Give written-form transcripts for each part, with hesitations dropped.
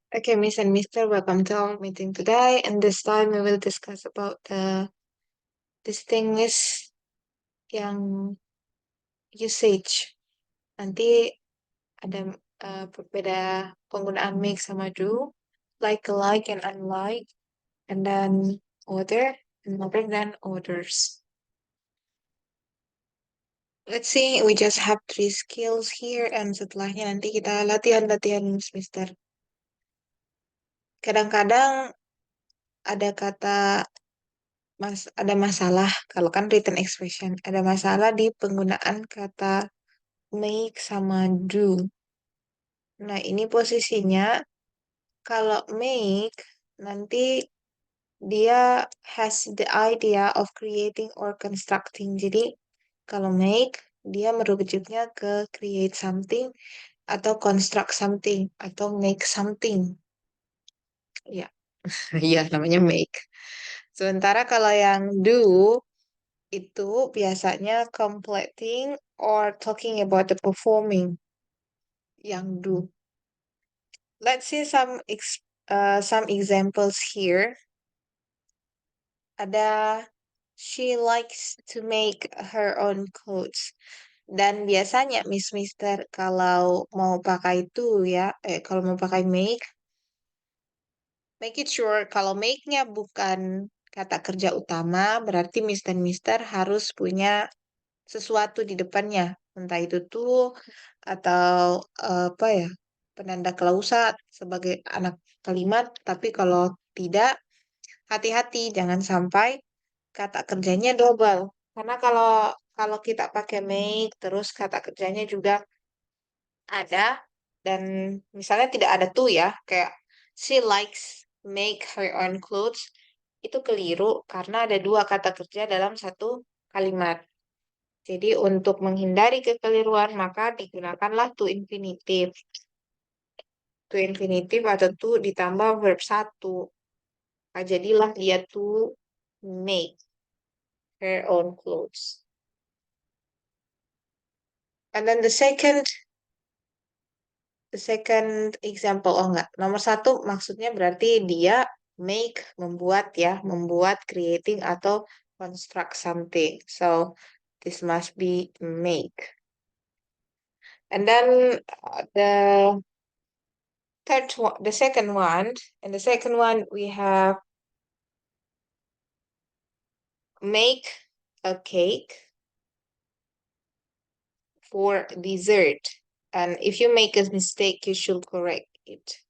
Okay, Miss and Mister, welcome to our meeting today. And this time we will discuss about the distinguish yang usage. Nanti ada berbeda penggunaan make sama do, like, alike, and unlike, and then order, and other than orders. Let's see, we just have 3 skills here, and setelahnya nanti kita latihan-latihan, Mister. Kadang-kadang ada kata ada masalah kalau kan written expression, ada masalah di penggunaan kata make sama do. Nah, ini posisinya kalau make nanti dia has the idea of creating or constructing. Jadi kalau make dia merujuknya ke create something atau construct something atau make something. Ya, iya namanya make. Sementara kalau yang do itu biasanya completing or talking about the performing yang do. Let's see some examples here. Ada she likes to make her own clothes. Dan biasanya Mister kalau mau pakai itu ya, kalau mau pakai make it sure kalau make-nya bukan kata kerja utama, berarti Mister harus punya sesuatu di depannya, entah itu tuh atau apa ya, penanda klausa sebagai anak kalimat, tapi kalau tidak, hati-hati jangan sampai kata kerjanya double. Karena kalau kalau kita pakai make terus kata kerjanya juga ada dan misalnya tidak ada tuh ya, kayak she likes make her own clothes, itu keliru karena ada dua kata kerja dalam satu kalimat. Jadi untuk menghindari kekeliruan maka digunakanlah to infinitive. To infinitive atau to ditambah verb satu. Nah, jadilah dia to make her own clothes. And then the second example, oh enggak, nomor satu maksudnya berarti dia make, membuat ya, membuat, creating atau construct something. So this must be make. And then the second one, and the second one we have make a cake for dessert. And if you make a mistake, you should correct it.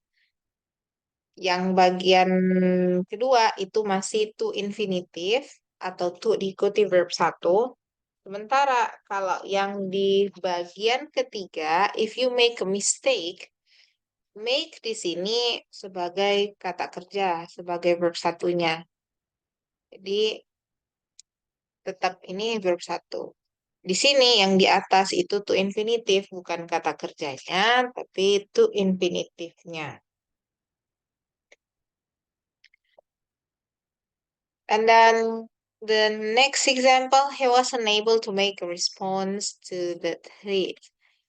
Yang bagian kedua itu masih to infinitive atau to diikuti verb satu. Sementara kalau yang di bagian ketiga, if you make a mistake, make di sini sebagai kata kerja, sebagai verb satunya. Jadi tetap ini verb satu. Di sini yang di atas itu to infinitive, bukan kata kerjanya, tapi to infinitive-nya. And then the next example, he was unable to make a response to the threat.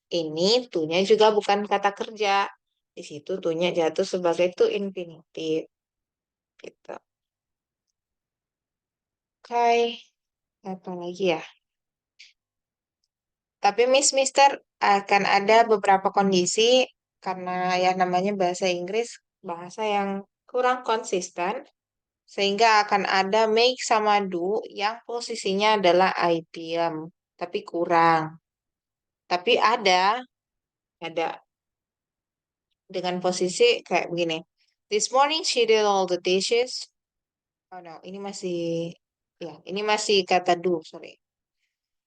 Ini to-nya juga bukan kata kerja. Di situ to-nya jatuh sebagai to infinitive. Gitu. Oke, apa lagi ya? Tapi Mister akan ada beberapa kondisi karena ya namanya bahasa Inggris, bahasa yang kurang konsisten, sehingga akan ada make sama do yang posisinya adalah idiom, tapi kurang. Tapi ada dengan posisi kayak begini. This morning she did all the dishes. Oh no, ini masih kata do, sorry.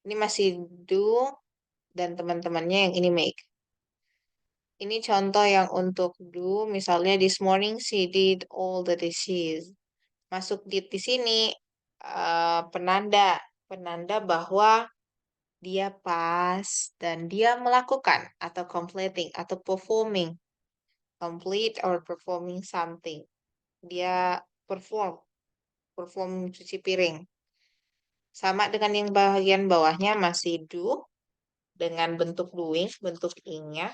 Ini masih do dan teman-temannya yang ini make. Ini contoh yang untuk do, misalnya this morning she did all the dishes. Masuk di sini penanda bahwa dia pas dan dia melakukan atau completing atau performing, complete or performing something. Dia perform cuci piring. Sama dengan yang bagian bawahnya masih do dengan bentuk doing, bentuk ing-nya.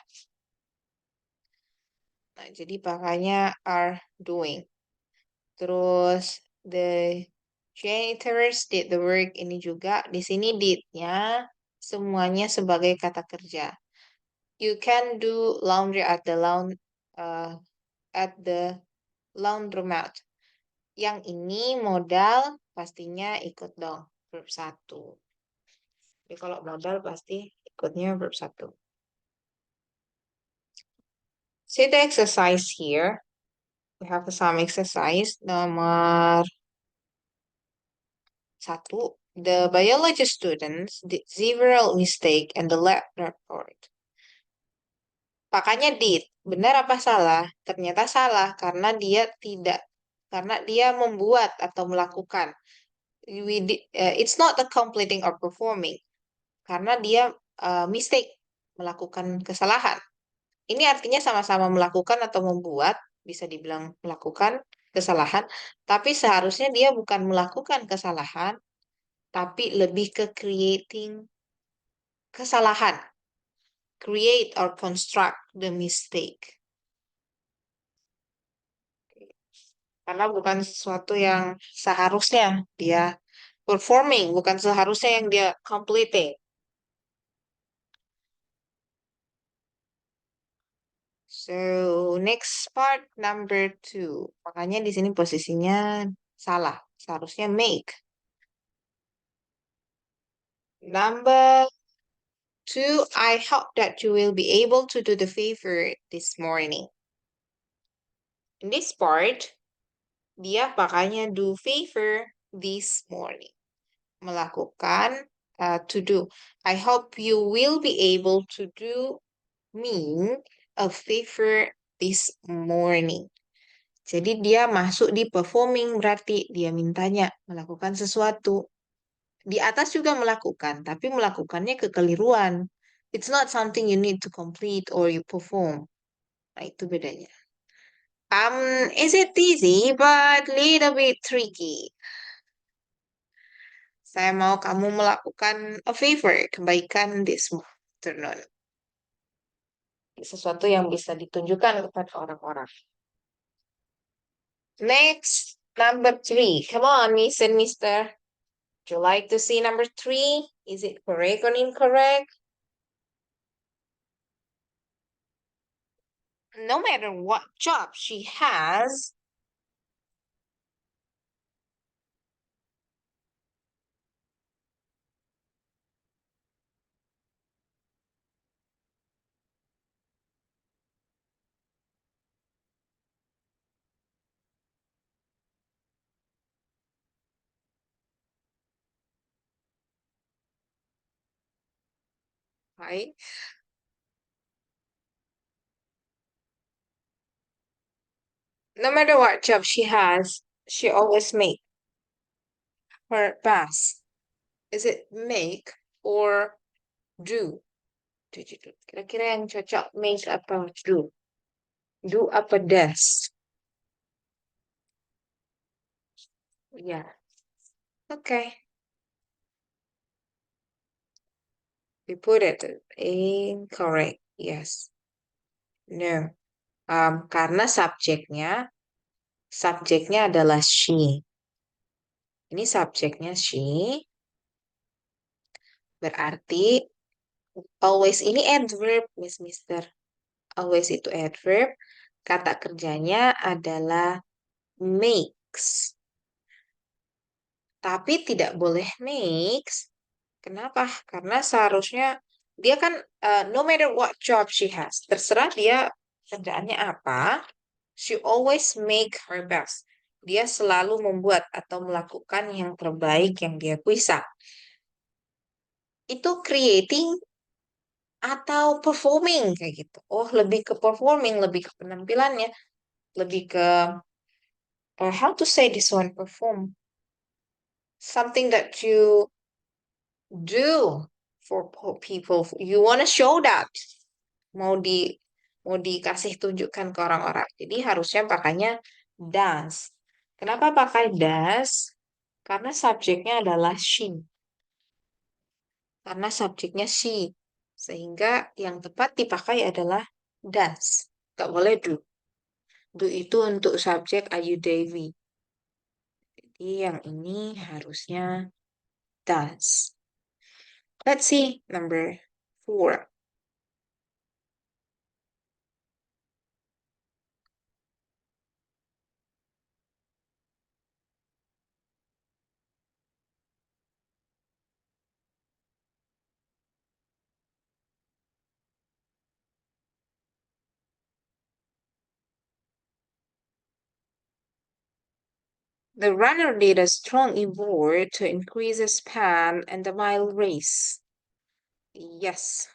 Nah, jadi pakainya are doing. Terus the janitors did the work, ini juga di sini did-nya semuanya sebagai kata kerja. You can do laundry at the uh, laundromat. Yang ini modal pastinya ikut dong verb satu. Jadi kalau modal pasti ikutnya verb satu. See the exercise here. We have some exercise nomor satu. The biology students did several mistake in the lab report. Makanya did. Benar apa salah? Ternyata salah karena dia membuat atau melakukan. It's not the completing or performing karena dia mistake, melakukan kesalahan. Ini artinya sama-sama melakukan atau membuat, bisa dibilang melakukan kesalahan, tapi seharusnya dia bukan melakukan kesalahan, tapi lebih ke creating kesalahan, create or construct the mistake. Karena bukan sesuatu yang seharusnya dia performing, bukan seharusnya yang dia completing. So, next part number 2. Makanya di sini posisinya salah. Seharusnya make. Number 2, I hope that you will be able to do the favor this morning. In this part, dia pakainya do favor this morning. Melakukan to do. I hope you will be able to do me a favor this morning. Jadi dia masuk di performing, berarti dia mintanya melakukan sesuatu. Di atas juga melakukan, tapi melakukannya kekeliruan. It's not something you need to complete or you perform. Nah, itu bedanya. Is it easy but little bit tricky? Saya mau kamu melakukan a favor, kebaikan this afternoon. Sesuatu yang bisa ditunjukkan kepada orang-orang. Next, number 3. Come on, Miss and Mister. Would you like to see number 3? Is it correct or incorrect? No matter what job she has, right? No matter what job she has, she always make her best. Is it make or do? Kira-kira yang cocok make apa do? Do apa does? Yeah. Okay. We put it incorrect. Yes. No. Karena subjeknya adalah she. Ini subjeknya she. Berarti always ini adverb, Miss Mister. Always itu adverb. Kata kerjanya adalah makes. Tapi tidak boleh makes. Kenapa? Karena seharusnya dia kan no matter what job she has, terserah dia kerjaannya apa, she always make her best. Dia selalu membuat atau melakukan yang terbaik yang dia bisa. Itu creating atau performing kayak gitu. Oh, lebih ke performing, lebih ke penampilannya, lebih ke how to say this one perform. Something that you do for people. You wanna show that. Mau di mau dikasih tunjukkan ke orang-orang. Jadi harusnya pakainya does. Kenapa pakai does? Karena subjeknya adalah she. Karena subjeknya she. Sehingga yang tepat dipakai adalah does. Gak boleh do. Do itu untuk subjek Ayu Dewi. Jadi yang ini harusnya does. Let's see number 4. The runner did a strong effort to increase the span and the mile race. Yes.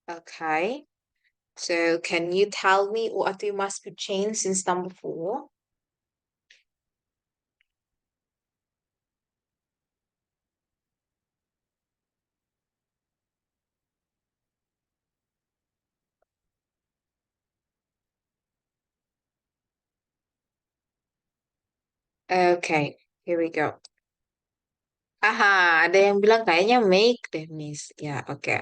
Okay. So can you tell me what you must be changed since number 4? Okay, here we go. Aha, ada yang bilang kayaknya make deh, Miss. Ya, oke.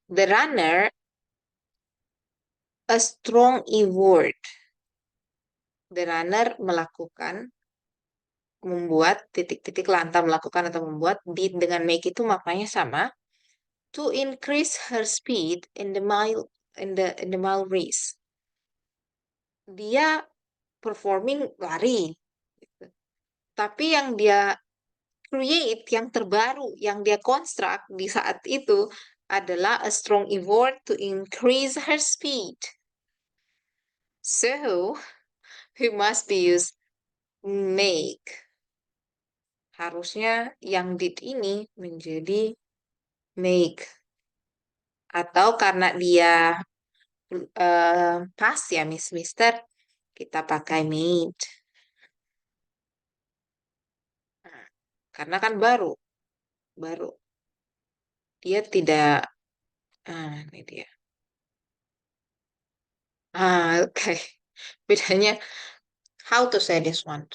The runner a strong effort. The runner membuat titik-titik lantar melakukan atau membuat did dengan make itu maknanya sama. To increase her speed in the mile race. Dia performing lari, gitu. Tapi yang dia create, yang terbaru, yang dia construct di saat itu adalah a strong effort to increase her speed. So, we must be use make. Harusnya yang did ini menjadi make. Atau karena dia pas ya Miss Mister, kita pakai made. Nah, karena kan baru, baru. Dia tidak, ini dia. Oke. Bedanya, how to say this one?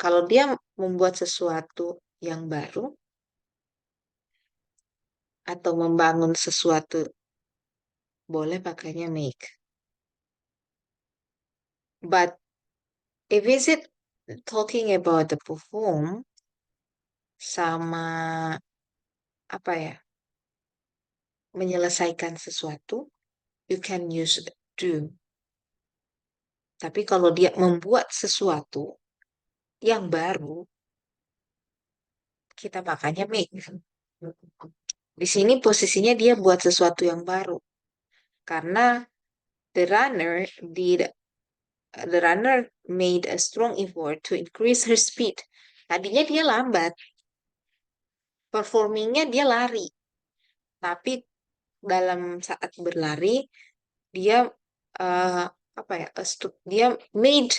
Kalau dia membuat sesuatu yang baru atau membangun sesuatu, boleh pakainya make. But if is it talking about the perform sama apa ya, menyelesaikan sesuatu, you can use do. Tapi kalau dia membuat sesuatu yang baru, kita pakainya make. Di sini posisinya dia buat sesuatu yang baru. Karena the runner did the runner made a strong effort to increase her speed. Tadinya dia lambat, performingnya dia lari, tapi dalam saat berlari dia uh, apa ya? Dia made,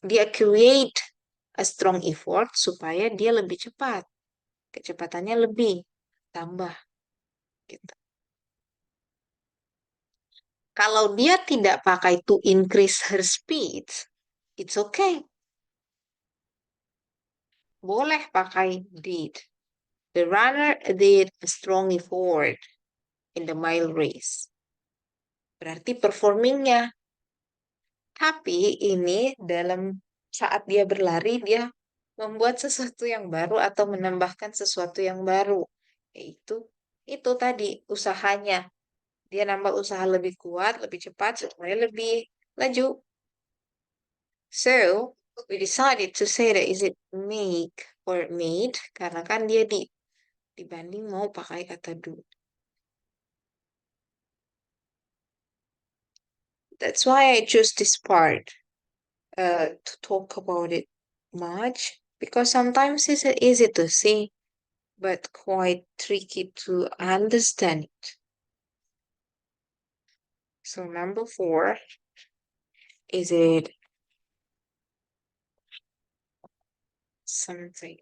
dia create a strong effort supaya dia lebih cepat, kecepatannya lebih tambah gitu. Kalau dia tidak pakai to increase her speed, it's okay. Boleh pakai did. The runner did a strong effort in the mile race. Berarti performingnya. Tapi ini dalam saat dia berlari, dia membuat sesuatu yang baru atau menambahkan sesuatu yang baru. Yaitu itu tadi usahanya. Dia nambah usaha lebih kuat, lebih cepat, supaya lebih laju. So, we decided to say that is it make or made, karena kan dia dibanding mau pakai kata do. That's why I choose this part to talk about it much, because sometimes it's easy to see, but quite tricky to understand it. So number 4, is it something?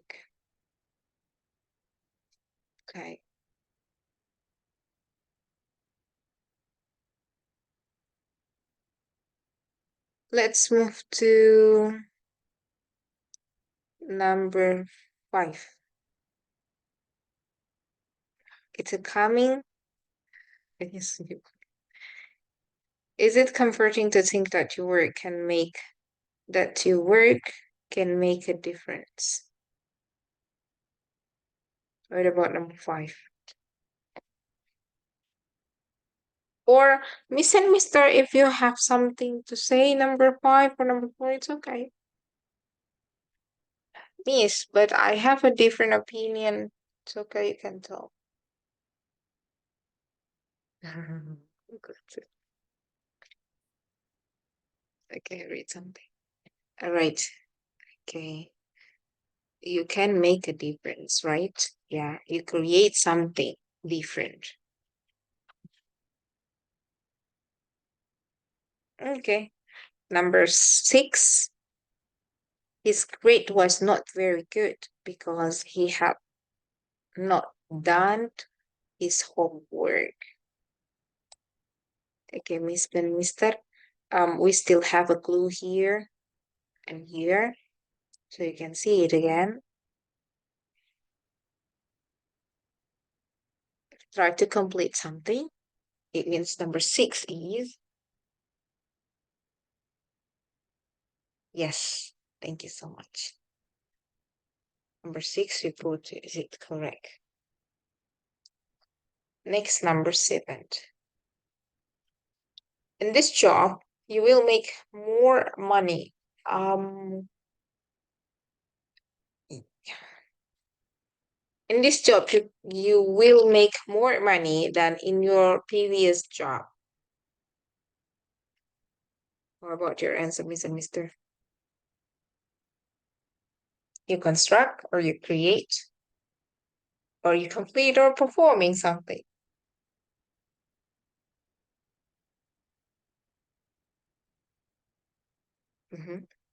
Okay. Let's move to number 5. It's a coming. Is it comforting to think that your work can make a difference? What about number 5? Or Miss and Mister, if you have something to say, number 5 or number 4, it's okay. Miss, but I have a different opinion. It's okay, you can talk. Good. Okay, read something. All right. Okay. You can make a difference, right? Yeah, you create something different. Okay. Number 6, his grade was not very good because he had not done his homework. Okay, Miss and Mister, we still have a clue here and here, so you can see it again. Try to complete something. It means number 6 is yes. Thank you so much. Number 6, you put, is it correct? Next, number 7. In this job, you will make more money. In this job, you will make more money than in your previous job. What about your answer, Miss and Mister? You construct or you create or you complete or performing something.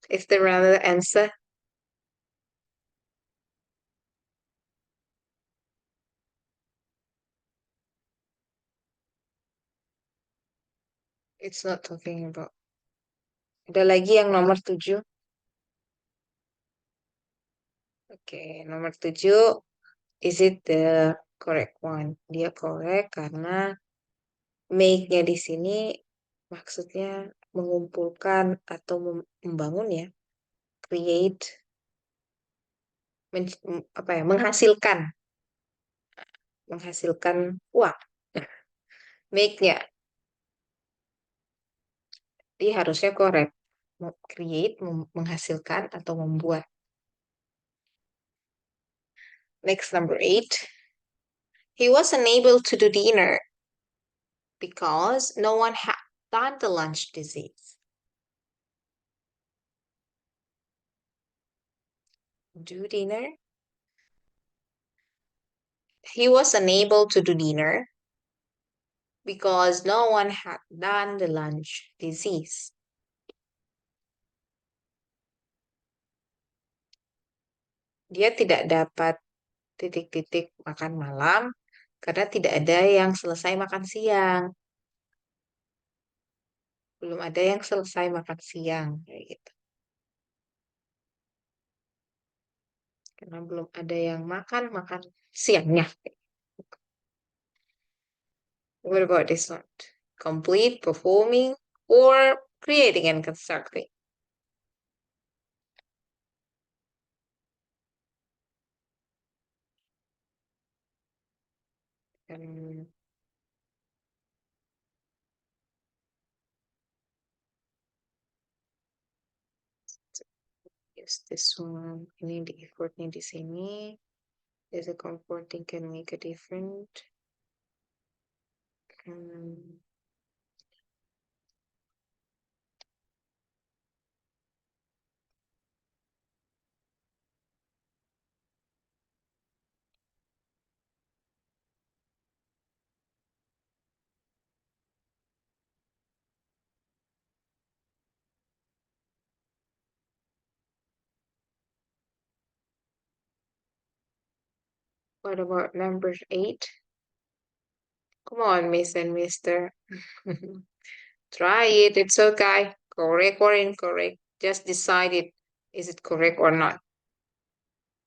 Is there another answer? It's not talking about. Ada lagi yang nomor 7. Oke, nomor 7. Is it the correct one? Dia correct karena make-nya di sini maksudnya mengumpulkan atau membangun ya. Create, apa ya, menghasilkan uang. Make-nya, dia harusnya correct. Create, menghasilkan atau membuat. Next, number 8. He was unable to do dinner because no one had done the lunch disease. Do dinner? He was unable to do dinner because no one had done the lunch disease. Dia tidak dapat titik-titik makan malam karena tidak ada yang selesai makan siang. Belum ada yang selesai makan siang kayak gitu. Karena belum ada yang makan siangnya. What about this one? Complete, performing, or creating and constructing? Um, yes, this one. Ini di effortnya di sini. Is a comforting can make a difference. What about number 8? Come on, Miss and Mister. Try it. It's okay. Correct or incorrect. Just decide it. Is it correct or not?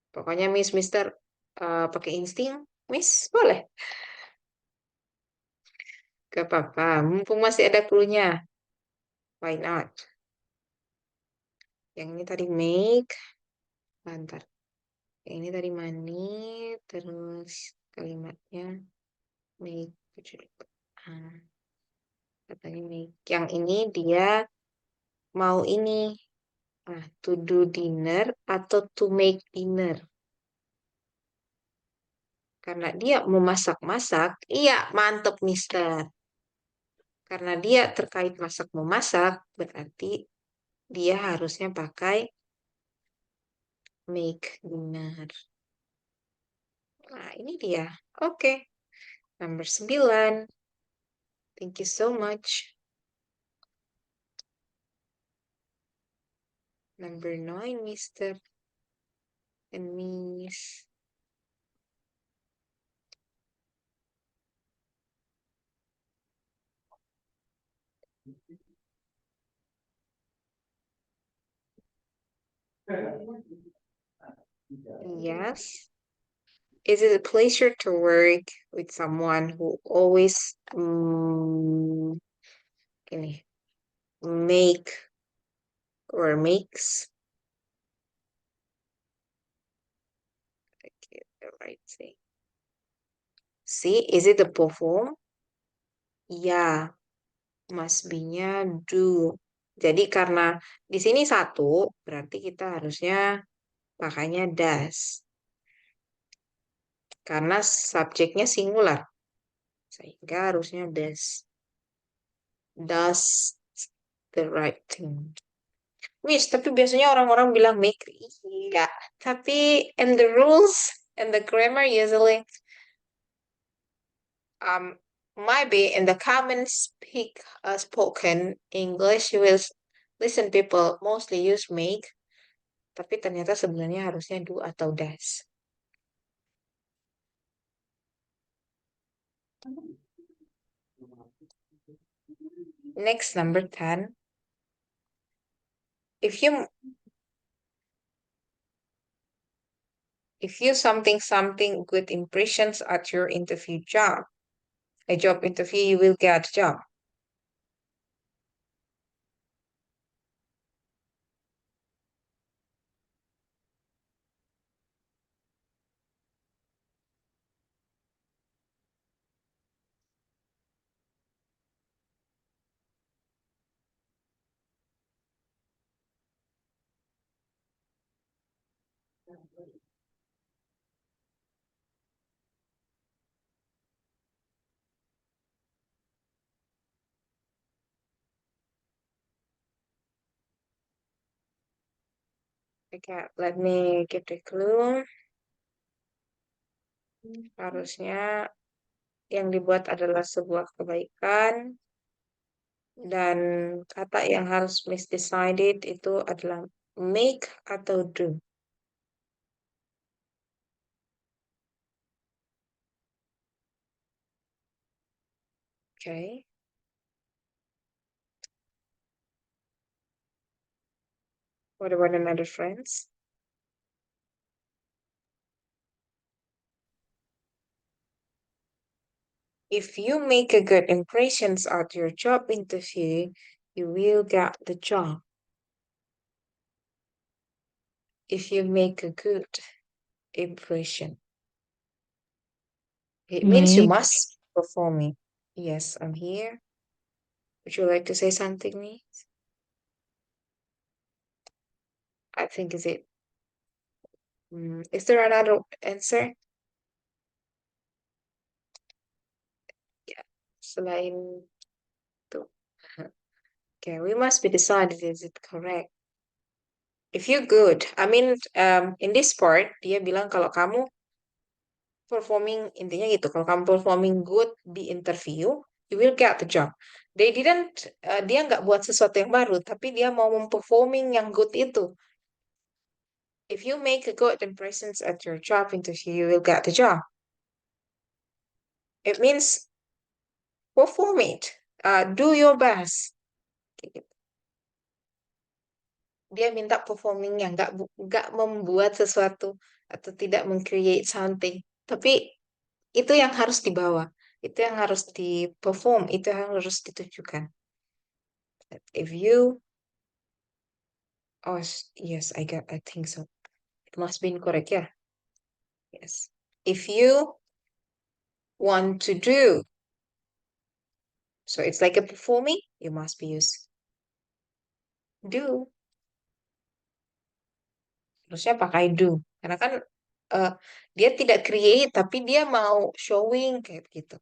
Pokoknya Miss, Mister, pakai insting. Miss, boleh. Gak apa-apa. Mumpung masih ada clue-nya. Why not? Yang ini tadi make, bentar. Yang ini tadi money, terus kalimatnya make. Ah, katanya make. Yang ini dia mau ini. To do dinner atau to make dinner. Karena dia memasak-masak, iya mantep mister. Karena dia terkait masak memasak, berarti dia harusnya pakai make dinner. Nah, ini dia. Oke, nomor 9. Thank you so much. Number 9, Mister and Miss. Yes. Is it a pleasure to work with someone who always ini, make or makes? Okay, the right thing. See, is it a perform? Ya, must be-nya do. Jadi karena di sini satu, berarti kita harusnya pakainya does. Karena subjeknya singular. Sehingga harusnya does. Does the right thing. Miss, tapi biasanya orang-orang bilang make. Iya, tapi and the rules and the grammar usually um maybe in the common spoken English you will listen people mostly use make, tapi ternyata sebenarnya harusnya do atau does. Next, number 10. If you something good impressions at your interview job, a job interview, you will get a job. Okay, let me give the clue. Harusnya yang dibuat adalah sebuah kebaikan dan kata yang harus miss decided itu adalah make atau do. Okay. What about another friends? If you make a good impressions at your job interview, you will get the job. If you make a good impression, it means you Make must perform it. Yes, I'm here. Would you like to say something, me? I think is it. Is there another answer? Yeah, selain itu. Okay, we must be decided, is it correct? If you good, I mean, in this part, dia bilang kalau kamu performing, intinya gitu, kalau kamu performing good di interview, you will get the job. They didn't, dia nggak buat sesuatu yang baru, tapi dia mau memperforming yang good itu. If you make a good impressions at your job interview, you will get the job. It means perform it, do your best. Kayak gitu. Dia minta performing yang nggak membuat sesuatu atau tidak meng-create something, tapi itu yang harus dibawa, itu yang harus di perform, itu yang harus ditujukan. If you, oh yes, I think so. It must be incorrect, yeah. Yes. If you want to do, so it's like a performing, you must be use do. Harusnya pakai do. Karena kan eh, dia tidak create, tapi dia mau showing kayak gitu.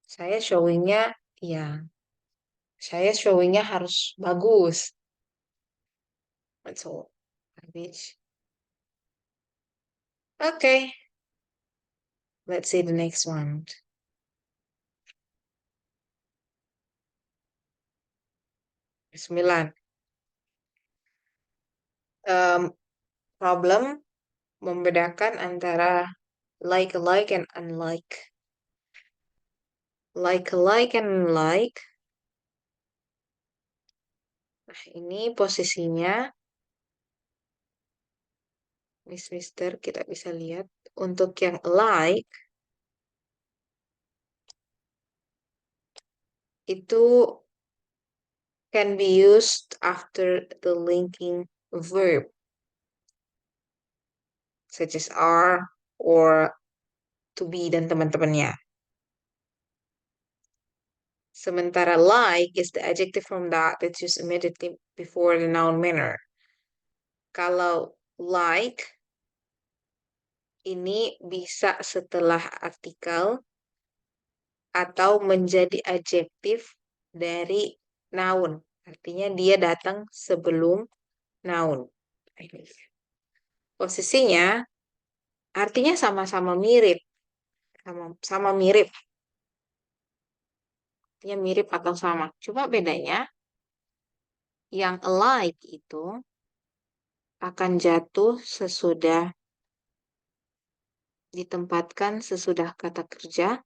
Saya showingnya, ya, saya showingnya harus bagus. That's all. Garbage. Okay, let's see the next one. 9. Problem membedakan antara like and unlike. Like and unlike. Nah, ini posisinya, Mister, kita bisa lihat. Untuk yang like, itu can be used after the linking verb, such as are or to be dan teman-temannya. Sementara like is the adjective from that's used immediately before the noun manner. Kalau like ini bisa setelah artikel atau menjadi adjektif dari noun. Artinya dia datang sebelum noun. Posisinya artinya sama-sama mirip. Sama mirip. Artinya mirip atau sama. Cuma bedanya yang alike itu akan jatuh ditempatkan sesudah kata kerja.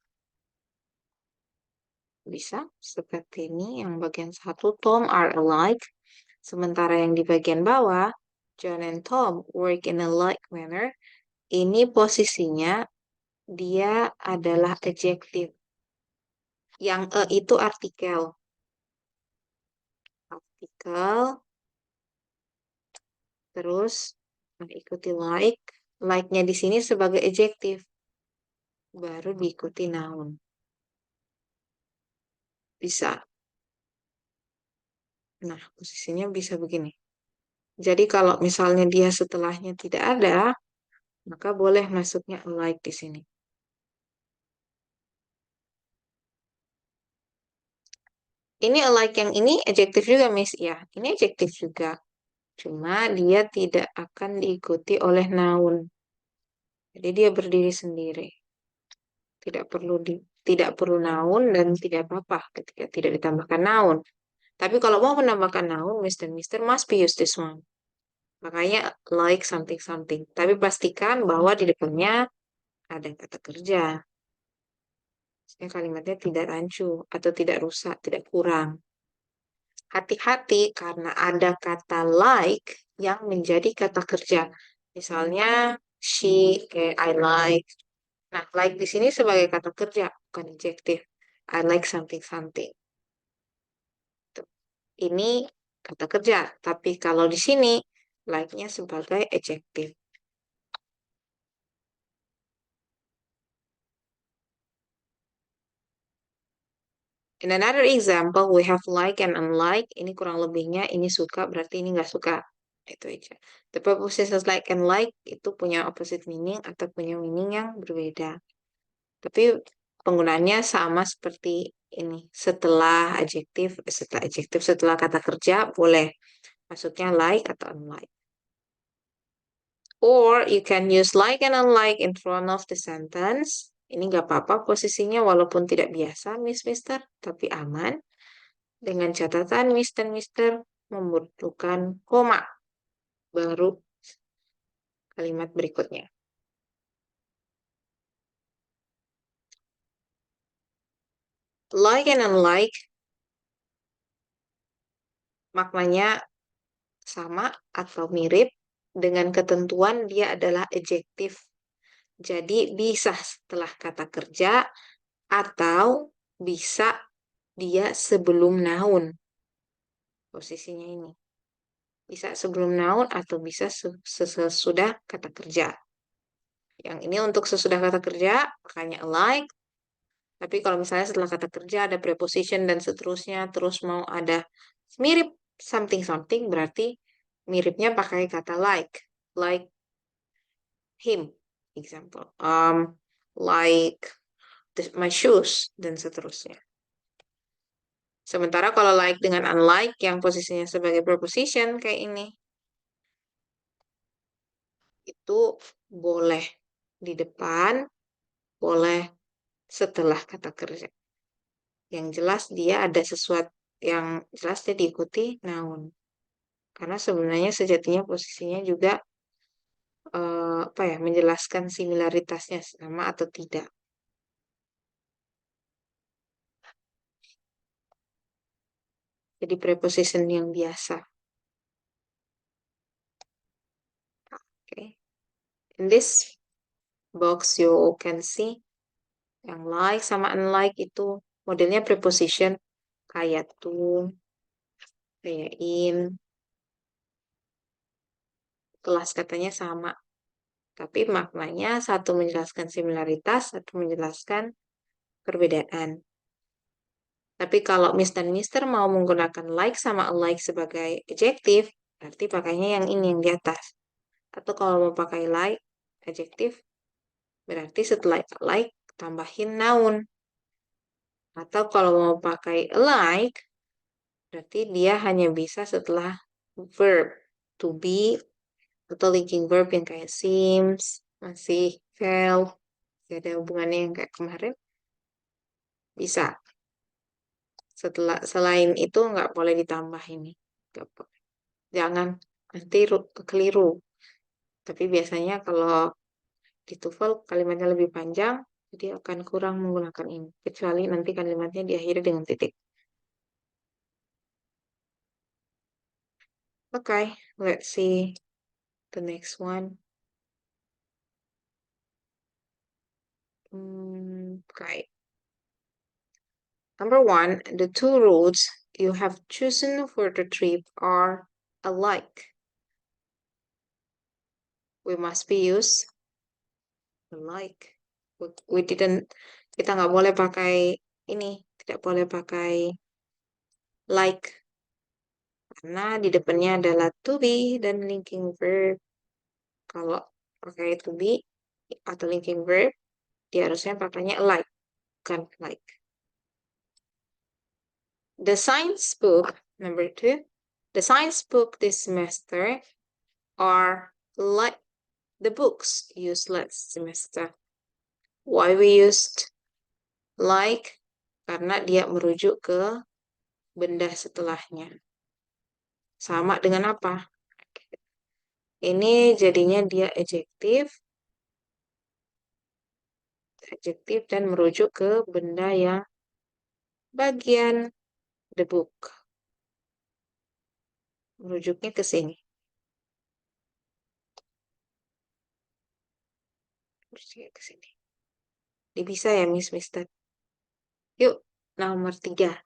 Bisa seperti ini, yang bagian satu, Tom are alike. Sementara yang di bagian bawah, John and Tom work in a like manner. Ini posisinya dia adalah adjektif. Yang itu artikel. Artikel, terus ikuti like. Like-nya di sini sebagai adjektif. Baru diikuti noun. Bisa. Nah, posisinya bisa begini. Jadi kalau misalnya dia setelahnya tidak ada, maka boleh masuknya like di sini. Ini alike yang ini adjektif juga, Miss. Ya, ini adjektif juga. Cuma dia tidak akan diikuti oleh noun. Jadi dia berdiri sendiri. Tidak perlu noun dan tidak apa-apa ketika tidak ditambahkan noun. Tapi kalau mau menambahkan noun, Mister must be use this one. Makanya like something something. Tapi pastikan bahwa di depannya ada kata kerja. Kalimatnya tidak rancu atau tidak rusak, tidak kurang. Hati-hati karena ada kata like yang menjadi kata kerja. Misalnya she, kayak I like. Nah, like di sini sebagai kata kerja, bukan adjektif. I like something something. Tuh. Ini kata kerja, tapi kalau di sini like-nya sebagai adjektif. In another example, we have like and unlike. Ini kurang lebihnya, ini suka berarti ini nggak suka. Itu aja. The prepositions like and like itu punya opposite meaning atau punya meaning yang berbeda. Tapi penggunaannya sama seperti ini. Setelah kata kerja boleh masuknya like atau unlike. Or you can use like and unlike in front of the sentence. Ini nggak apa-apa posisinya walaupun tidak biasa, Mister, tapi aman. Dengan catatan Mister membutuhkan koma baru kalimat berikutnya. Like and unlike maknanya sama atau mirip dengan ketentuan dia adalah adjektif. Jadi bisa setelah kata kerja atau bisa dia sebelum noun. posisinya ini. Bisa sebelum noun atau bisa sesudah kata kerja. Yang ini untuk sesudah kata kerja, makanya alike. Tapi kalau misalnya setelah kata kerja ada preposition dan seterusnya, terus mau ada mirip something-something, berarti miripnya pakai kata like. Like him, example. Like my shoes, dan seterusnya. Sementara kalau like dengan unlike yang posisinya sebagai preposition kayak ini, itu boleh di depan, boleh setelah kata kerja. Yang jelas dia ada sesuatu yang jelas dia diikuti noun. Karena sebenarnya sejatinya posisinya juga apa ya, menjelaskan similaritasnya sama atau tidak. Jadi preposition yang biasa. Okay. In this box you can see yang like sama unlike itu modelnya preposition kayak to, kayak in, kelas katanya sama. Tapi maknanya satu menjelaskan similaritas, satu menjelaskan perbedaan. Tapi kalau Miss dan Mister mau menggunakan like sama alike sebagai adjektif, berarti pakainya yang ini yang di atas. Atau kalau mau pakai like, adjektif, berarti setelah like tambahin noun. Atau kalau mau pakai alike, berarti dia hanya bisa setelah verb. To be, atau linking verb yang kayak seems, masih, felt, gak ada hubungannya yang kayak kemarin, bisa. Selain itu nggak boleh ditambah ini. Nggak boleh. Jangan, nanti keliru. Tapi biasanya kalau di TOEFL kalimatnya lebih panjang, jadi akan kurang menggunakan ini. Kecuali nanti kalimatnya diakhiri dengan titik. Okay, let's see the next one. Okay. Number one, the two routes you have chosen for the trip are alike. We must be used alike. We didn't, kita nggak boleh pakai ini, tidak boleh pakai like. Karena di depannya adalah to be dan linking verb. Kalau pakai to be atau linking verb, dia harusnya pakainya alike, bukan like. The science book, number two, the science book this semester are like the books used last semester. Why we used like? Karena dia merujuk ke benda setelahnya. Sama dengan apa? Ini jadinya dia adjektif dan merujuk ke benda yang bagian the book. Merujuknya ke sini. Merujuknya ke sini. Ini bisa ya, Miss Mister. Yuk, nomor 3.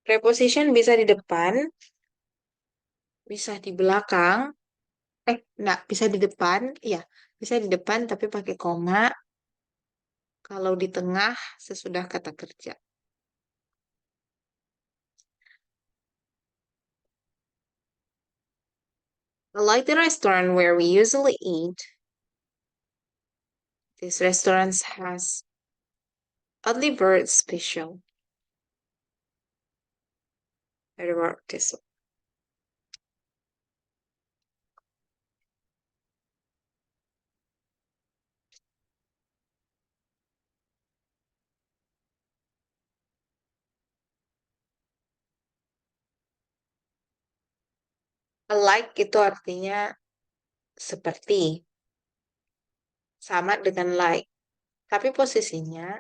Preposition bisa di depan, bisa di belakang. Enggak, bisa di depan. Iya, bisa di depan tapi pakai koma. Kalau di tengah, sesudah kata kerja. Like the restaurant where we usually eat, this restaurant has oddly bird special. I wrote this one. Like itu artinya seperti, sama dengan like. Tapi posisinya,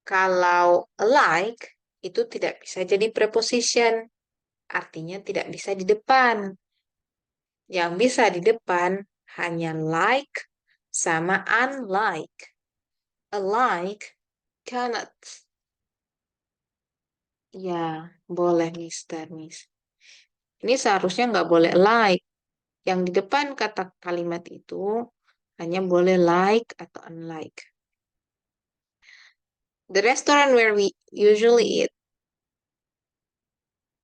kalau alike, itu tidak bisa jadi preposition. Artinya tidak bisa di depan. Yang bisa di depan hanya like sama unlike. Alike cannot. Ya, boleh Mister, Miss. Ini seharusnya nggak boleh like. Yang di depan kata kalimat itu hanya boleh like atau unlike. The restaurant where we usually eat,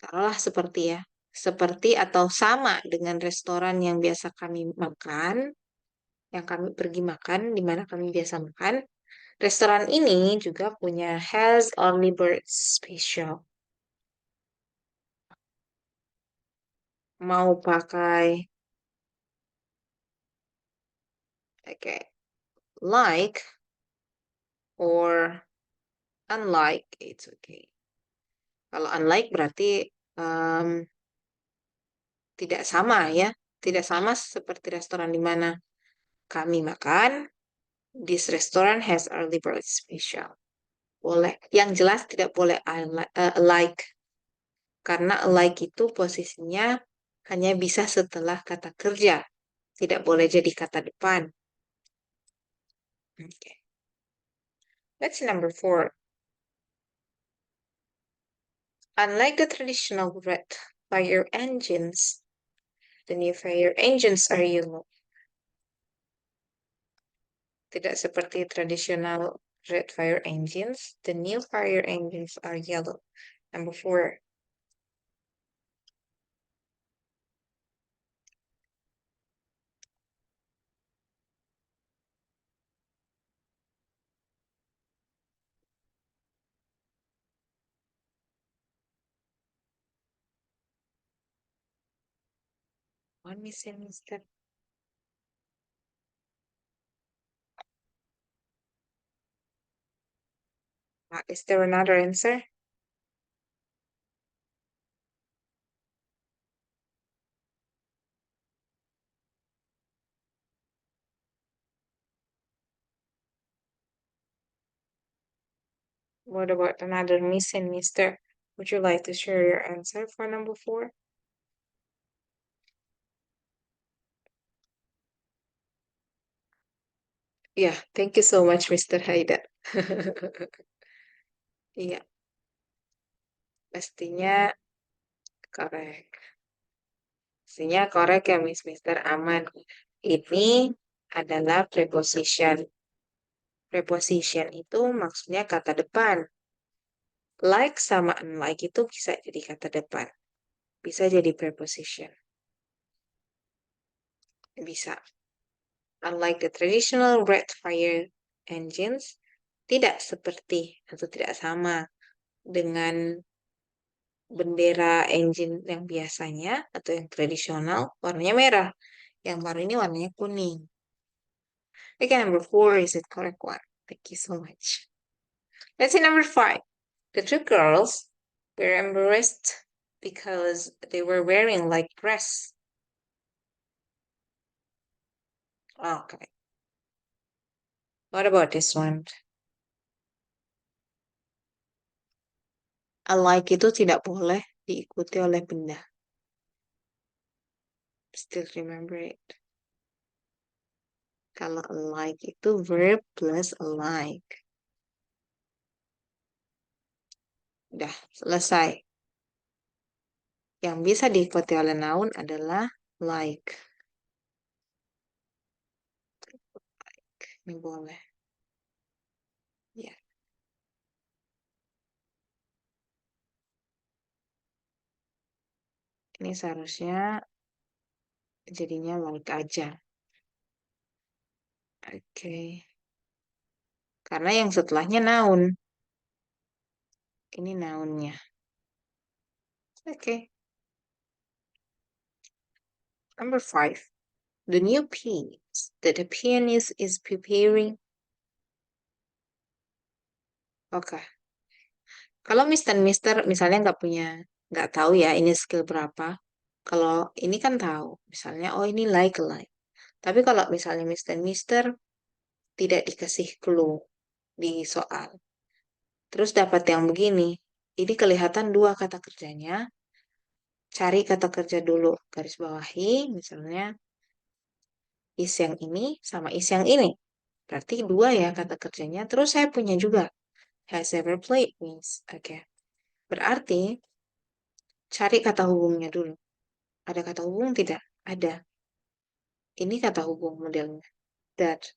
taruhlah seperti ya, seperti atau sama dengan restoran yang biasa kami makan, yang kami pergi makan, di mana kami biasa makan. Restoran ini juga punya has early bird special. Mau pakai, oke, like or unlike, it's okay. Kalau unlike berarti um, tidak sama ya, tidak sama seperti restoran di mana kami makan. This restaurant has early bird special. Boleh. Yang jelas tidak boleh alike. Karena alike itu posisinya hanya bisa setelah kata kerja. Tidak boleh jadi kata depan. Okay. That's number 4. Unlike the traditional red fire engines, the new fire engines are yellow. Tidak seperti traditional red fire engines, the new fire engines are yellow. Number 4. One missing step. Is there another answer? What about another missing mister? Would you like to share your answer for number 4? Yeah, thank you so much, Mr. Haida. Iya, pastinya korek. Pastinya korek ya, Mister Aman. Ini adalah preposition. Preposition itu maksudnya kata depan. Like sama unlike itu bisa jadi kata depan. Bisa jadi preposition. Bisa. Unlike the traditional red fire engines, tidak seperti atau tidak sama dengan bendera engine yang biasanya atau yang tradisional, warnanya merah. Yang baru ini warnanya kuning. Okay, number 4 is the correct one. Thank you so much. Let's see number 5. The two girls were embarrassed because they were wearing like dress. Okay. What about this one? Unlike itu tidak boleh diikuti oleh benda. Still remember it. Kalau alike itu verb plus alike. Udah, selesai. Yang bisa diikuti oleh noun adalah like. Ini boleh. Ya. Ini seharusnya jadinya like aja. Oke. Karena yang setelahnya noun. Ini nounnya. Oke. Number 5. The new piece that the pianist is preparing. Oke. Kalau Mister misalnya nggak tahu ya ini skill berapa. Kalau ini kan tahu, misalnya oh ini like. Tapi kalau misalnya Mister tidak dikasih clue di soal, terus dapat yang begini, ini kelihatan dua kata kerjanya, Cari kata kerja dulu. Garis bawahi, misalnya is yang ini sama is yang ini. Berarti dua ya kata kerjanya. Terus saya punya juga. Has ever played means. Oke. Berarti cari kata hubungnya dulu. Ada kata hubung tidak? Ada. Ini kata hubung modelnya. That.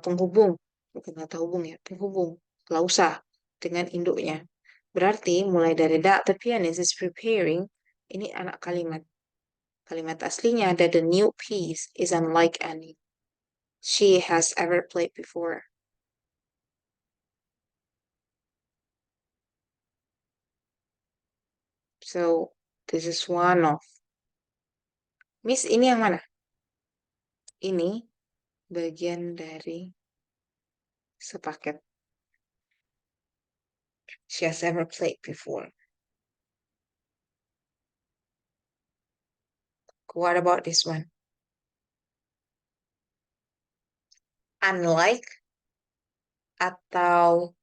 Penghubung. Bukan kata hubung ya. Penghubung. Klausa. Dengan induknya. Berarti mulai dari that the pianist is preparing. Ini anak kalimat. Kalimat aslinya ada the new piece is unlike any she has ever played before. So, this is one of. Miss, ini yang mana? Ini bagian dari sepaket. She has ever played before. What about this one? Unlike atau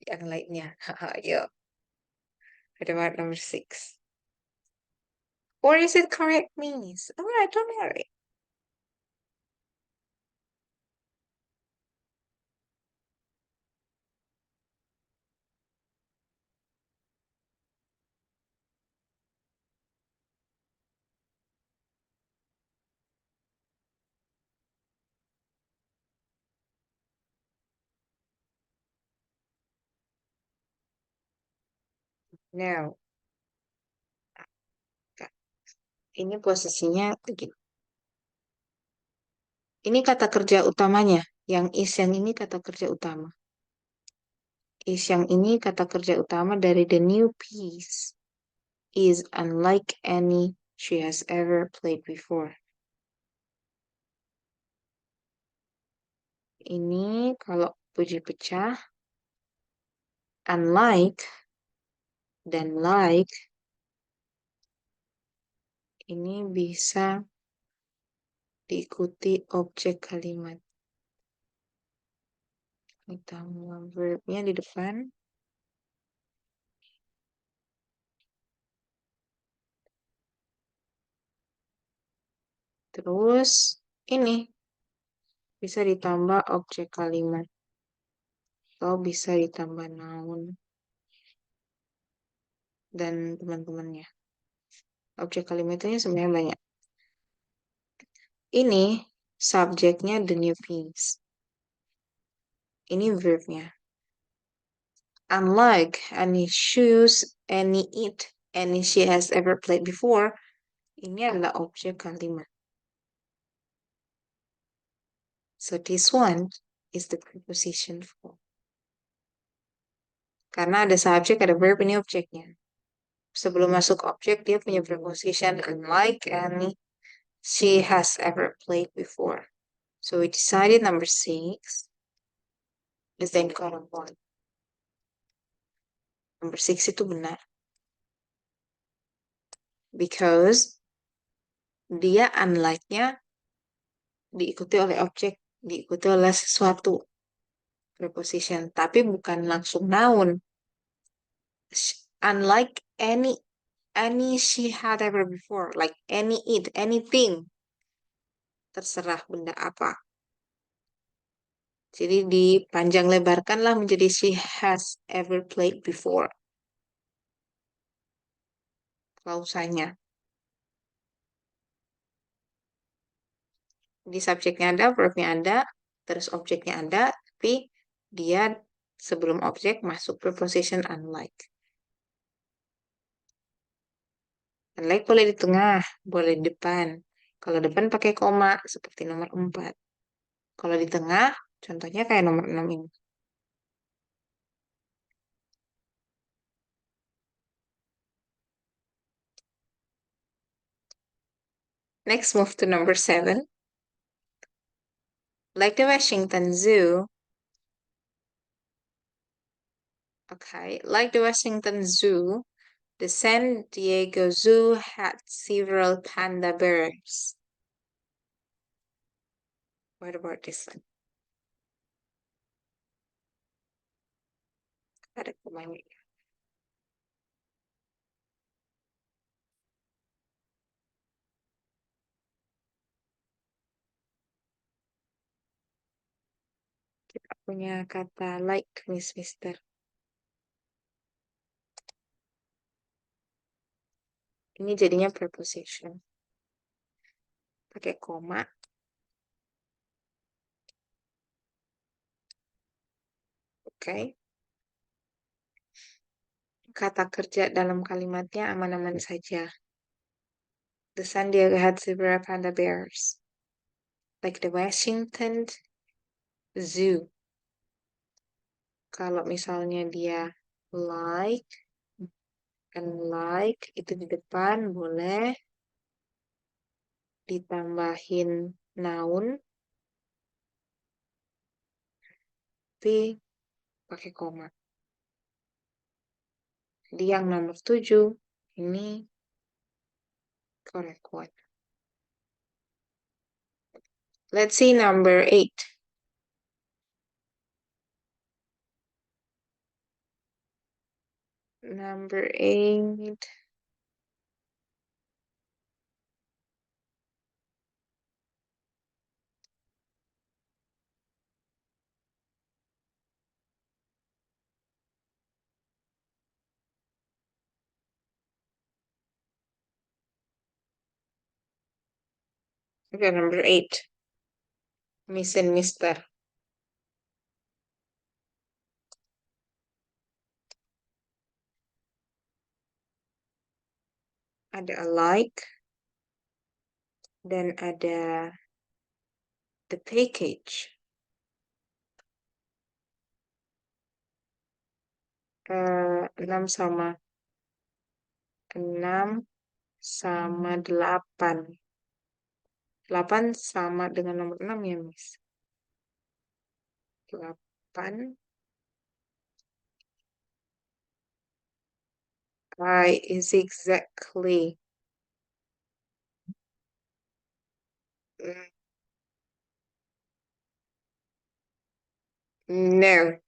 yang lainnya? Ayo, what about number 6? Or is it correct, Miss? Alright, don't worry. Now, ini posisinya begini. Ini kata kerja utamanya. Yang is yang ini kata kerja utama. Is yang ini kata kerja utama dari the new piece is unlike any she has ever played before. Ini kalau puji pecah, unlike dan like ini bisa diikuti objek kalimat. Ditambah verbnya di depan. Terus ini bisa ditambah objek kalimat. Atau bisa ditambah noun dan teman-temannya. Objek kalimatnya sebenarnya banyak. Ini subjeknya the new piece. Ini verbnya. Unlike any shoes, any it, any she has ever played before, ini adalah objek kalimat. So this one is the preposition form. Karena ada subjek, ada verb, ini objeknya. Sebelum masuk objek, dia punya preposition unlike any she has ever played before. So we decided number 6 is the incorrect one. Number 6 itu benar. Because dia unlike-nya diikuti oleh objek, diikuti oleh sesuatu preposition, tapi bukan langsung noun. Unlike any she had ever before, like any it, anything, terserah benda apa. Jadi dipanjang lebarkanlah menjadi she has ever played before. Klausanya. Di subjeknya ada, verbnya ada, terus objeknya ada, tapi dia sebelum objek masuk preposition unlike. Unlike boleh di tengah, boleh di depan. Kalau depan pakai koma, seperti nomor 4. Kalau di tengah, contohnya kayak nomor 6 ini. Next, move to number 7. Like the Washington Zoo. Okay, like the Washington Zoo, the San Diego Zoo had several panda bears. What about this one? Ada pemainnya. Punya kata like, Mister. Ini jadinya preposition. Pakai koma. Oke. Kata kerja dalam kalimatnya aman-aman saja. The San Diego had zebra panda bears. Like the Washington Zoo. Kalau misalnya dia like and like itu di depan boleh ditambahin noun tapi pakai koma. Di yang nomor 7 ini correct one. Let's see number 8. Number 8. Okay, number 8. Miss and Mister. Ada alike dan ada the package. 6 sama 6 sama 8. 8 sama dengan nomor 6 ya, Miss. 8. I is exactly. No.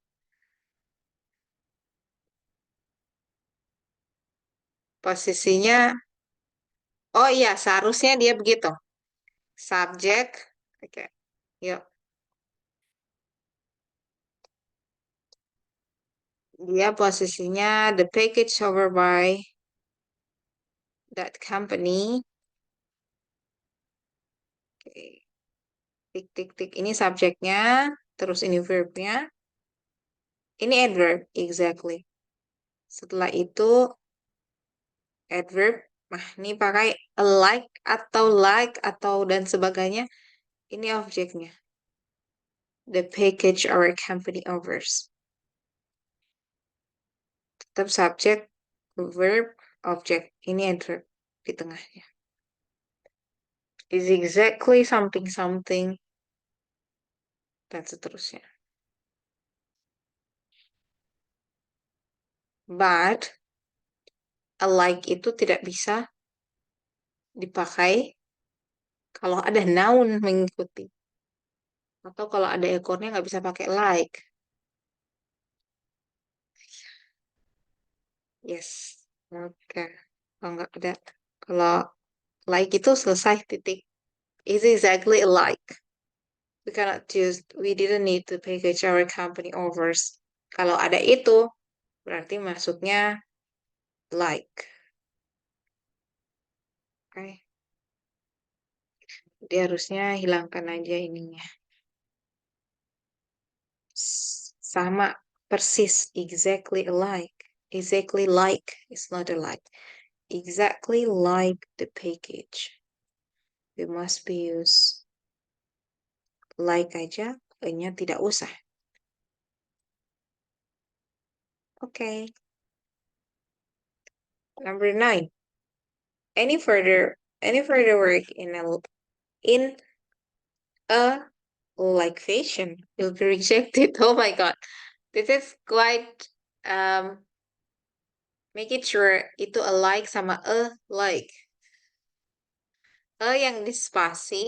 Posisinya, oh iya, seharusnya dia begitu. Subject. Oke, yuk. Dia posisinya the package over by that company. Oke. Tik, tik, tik. Ini subjeknya, terus ini verbnya. Ini adverb, exactly. Setelah itu, adverb. Nah, ini pakai like atau dan sebagainya. Ini objeknya. The package our company offers. Tetap subjek, verb, object. Ini adverb di tengahnya. Is exactly something something. Dan seterusnya. But, alike itu tidak bisa dipakai kalau ada noun mengikuti. Atau kalau ada ekornya nggak bisa pakai like. Yes. Oke. Kalau nggak ada. Kalau like itu selesai titik. Is exactly alike. We cannot choose. We didn't need to package our company offers. Kalau ada itu, berarti masuknya like. Oke. Dia harusnya hilangkan aja ininya. Sama persis. Exactly alike. Exactly like. It's not alike. Exactly like the package. We must be use like aja, nya tidak usah. Okay. Number 9. Any further work in a like fashion will be rejected. Oh my god. This is quite make it sure itu a like sama a like. Yang di spasi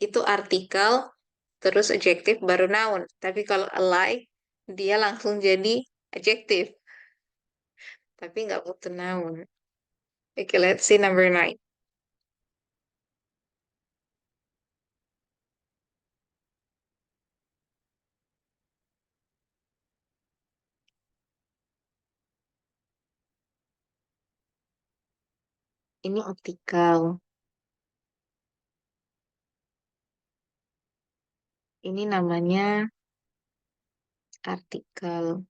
itu artikel terus adjektif baru noun. Tapi kalau a like dia langsung jadi adjektif. Tapi nggak butuh noun. Okay, let's see number 9. Ini artikel. Ini namanya artikel.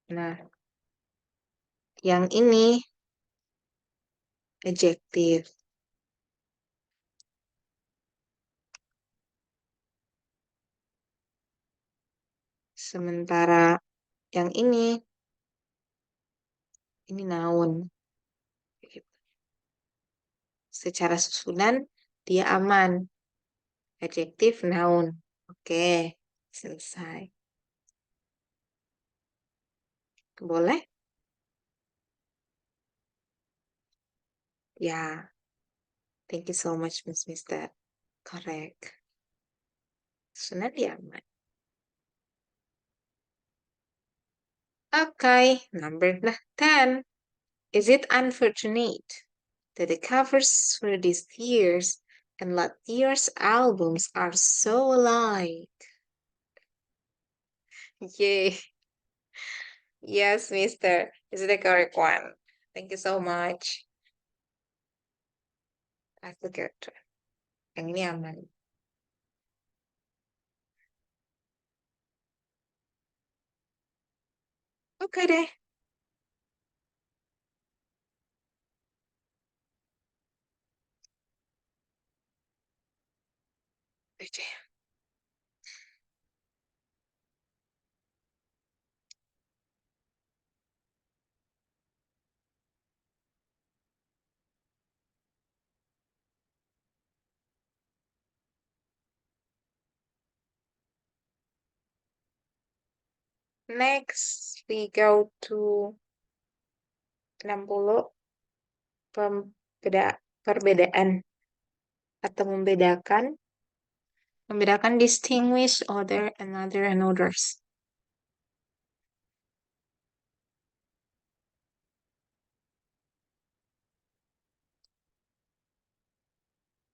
Nah, yang ini adjektif. Sementara yang ini noun. Secara susunan dia aman. Adjektif, noun. Oke, selesai. Boleh? Ya, thank you so much, Miss Mister. Correct. Susunan dia aman. Okay, number 10. Is it unfortunate that the covers for this year's and last year's albums are so alike? Yay. Yes, Mister. Is the correct one. Thank you so much. Aku good. Yang ini aman. Oke deh. Oke. Next, we go to 60 perbedaan atau membedakan distinguish other, another, and others.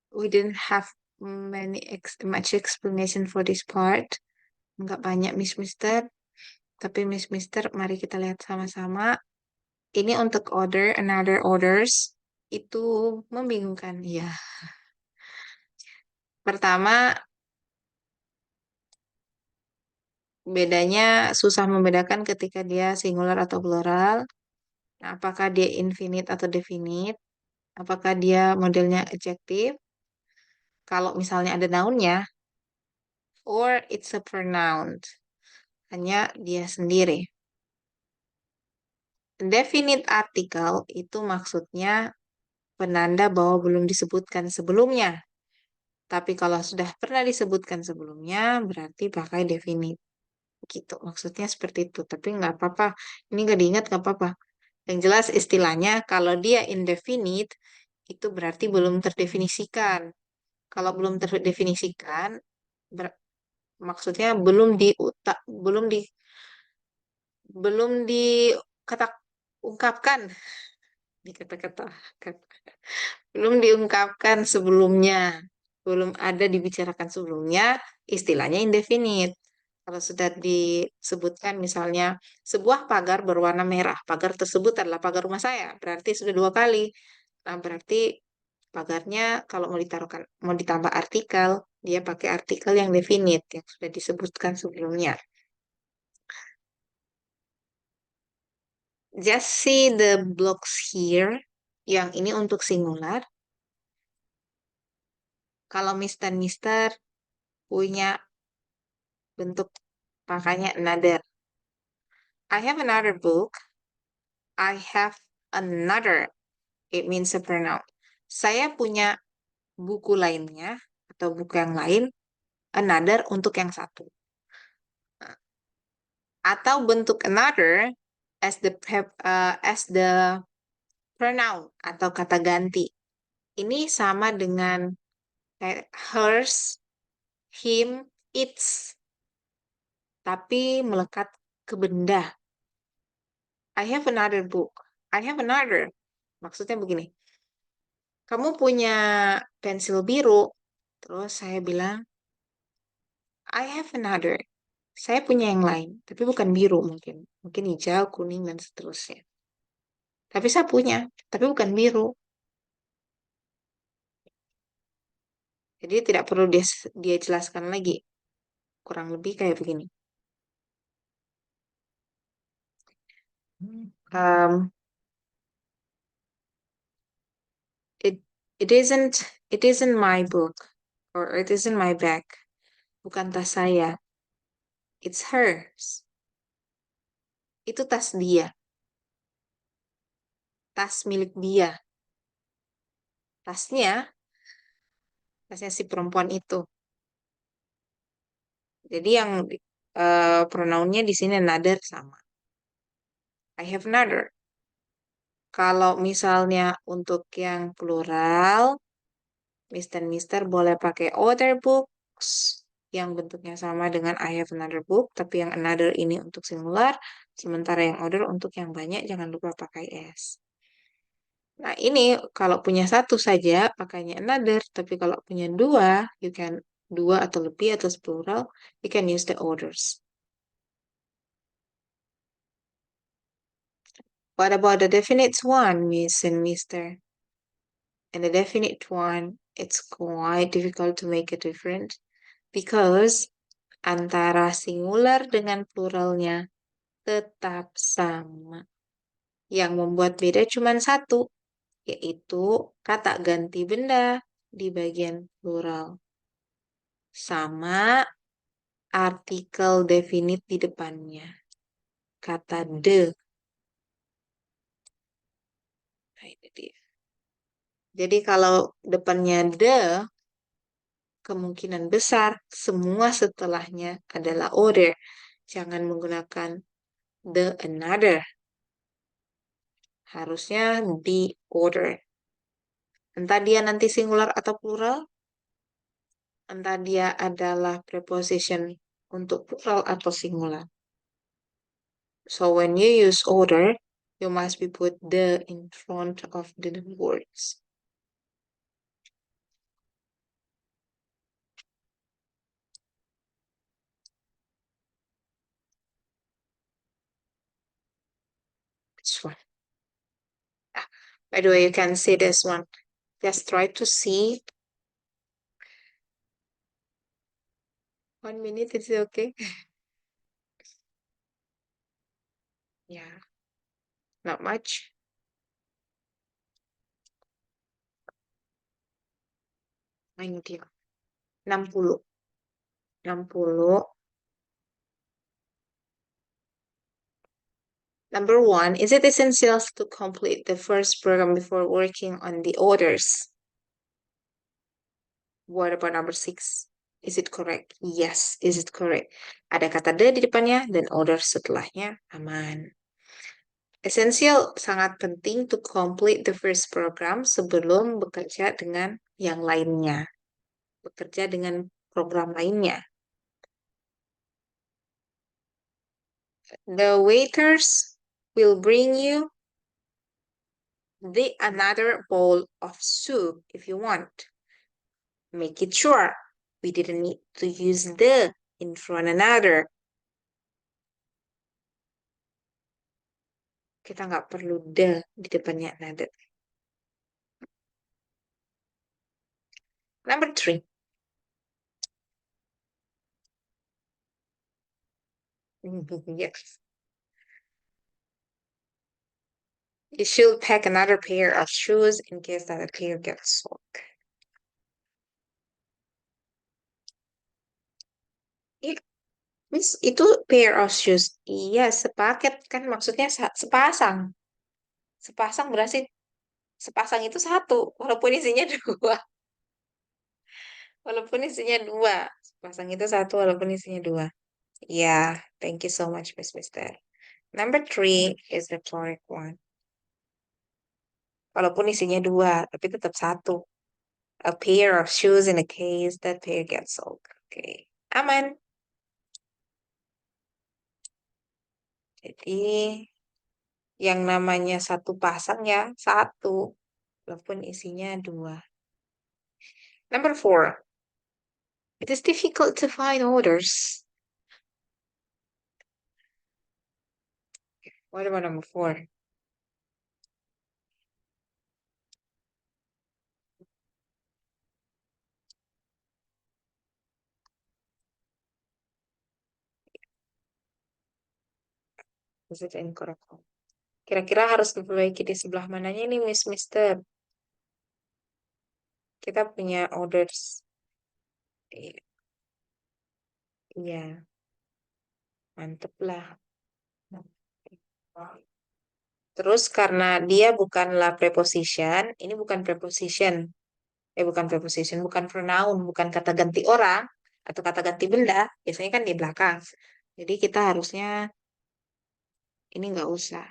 We didn't have much explanation for this part. Nggak banyak Miss Mister, tapi Miss Mister, mari kita lihat sama-sama. Ini untuk order, another orders, itu membingungkan ya. Pertama, bedanya susah membedakan ketika dia singular atau plural. Nah, apakah dia infinite atau definite? Apakah dia modelnya adjektif? Kalau misalnya ada nounnya, or it's a pronoun. Hanya dia sendiri. Definite article itu maksudnya penanda bahwa belum disebutkan sebelumnya. Tapi kalau sudah pernah disebutkan sebelumnya, berarti pakai definite. Gitu, maksudnya seperti itu. Tapi nggak apa-apa. Ini nggak diingat nggak apa-apa. Yang jelas istilahnya, kalau dia indefinite, itu berarti belum terdefinisikan. Kalau belum terdefinisikan, maksudnya belum dikata ungkapkan, dikata-kata, belum diungkapkan sebelumnya, belum ada dibicarakan sebelumnya, istilahnya indefinite. Kalau sudah disebutkan misalnya sebuah pagar berwarna merah, pagar tersebut adalah pagar rumah saya, berarti sudah 2 kali. Nah, berarti pagarnya kalau mau ditambah artikel, dia pakai artikel yang definite yang sudah disebutkan sebelumnya. Just see the blocks here. Yang ini untuk singular. Kalau Mister punya bentuk makanya another. I have another book. I have another. It means a pronoun. Saya punya buku lainnya atau buku yang lain. Another untuk yang satu. Atau bentuk another as the pronoun atau kata ganti. Ini sama dengan kayak hers, him, its, tapi melekat ke benda. I have another book. I have another. Maksudnya begini. Kamu punya pensil biru, terus saya bilang, I have another. Saya punya yang lain, tapi bukan biru mungkin. Mungkin hijau, kuning, dan seterusnya. Tapi saya punya, tapi bukan biru. Jadi tidak perlu dia jelaskan lagi. Kurang lebih kayak begini. Um, it it isn't my book or it isn't my bag. Bukan tas saya. It's hers. Itu tas dia. Tas milik dia. Tasnya si perempuan itu. Jadi yang pronounnya di sini another sama. I have another. Kalau misalnya untuk yang plural, Miss dan Mister boleh pakai other books yang bentuknya sama dengan I have another book, tapi yang another ini untuk singular, sementara yang other untuk yang banyak jangan lupa pakai S. Nah, ini kalau punya satu saja pakainya another, tapi kalau punya dua, you can dua atau lebih atau plural, you can use the others. What about the definite one, Miss and Mister? And the definite one, it's quite difficult to make a difference because antara singular dengan pluralnya tetap sama. Yang membuat beda cuma satu, yaitu kata ganti benda di bagian plural. Sama artikel definite di depannya. Kata the. Nah, itu dia. Jadi kalau depannya the, kemungkinan besar semua setelahnya adalah order. Jangan menggunakan the another. Harusnya the order. Entah dia nanti singular atau plural, entah dia adalah preposition untuk plural atau singular. So when you use order, you must be put the in front of the words. This one. Ah, by the way, you can see this one. Just try to see. 1 minute, is it okay? Yeah, not much. Ini dia. 60. 60. Number one, is it essential to complete the first program before working on the others? What about number 6? Is it correct? Yes, is it correct? Ada kata the di depannya dan others setelahnya aman. Essential sangat penting to complete the first program sebelum bekerja dengan yang lainnya. Bekerja dengan program lainnya. The waiters will bring you the another bowl of soup if you want. Make it sure we didn't need to use the in front another. Kita nggak perlu the di depannya another. Number 3. Yes. You should pack another pair of shoes in case that a pair gets soaked. Miss, itu pair of shoes. Iya, sepaket kan maksudnya sepasang. Sepasang berarti sepasang itu satu, walaupun isinya dua. Walaupun isinya dua. Sepasang itu satu, walaupun isinya dua. Yeah, thank you so much, Miss Mister. Number 3 is the correct one. Walaupun isinya dua, tapi tetap satu. A pair of shoes in a case that pair gets soaked. Okay, aman. Jadi yang namanya satu pasang ya satu, walaupun isinya dua. Number 4. It is difficult to find orders. What about number 4? Is it incorrect? Kira-kira harus diperbaiki di sebelah mananya nih, Miss Mister? Kita punya orders. I- Iya, mantep lah. Terus karena dia bukanlah preposition, ini bukan preposition. Bukan preposition, bukan pronoun, bukan kata ganti orang atau kata ganti benda. Biasanya kan di belakang. Jadi kita harusnya ini nggak usah.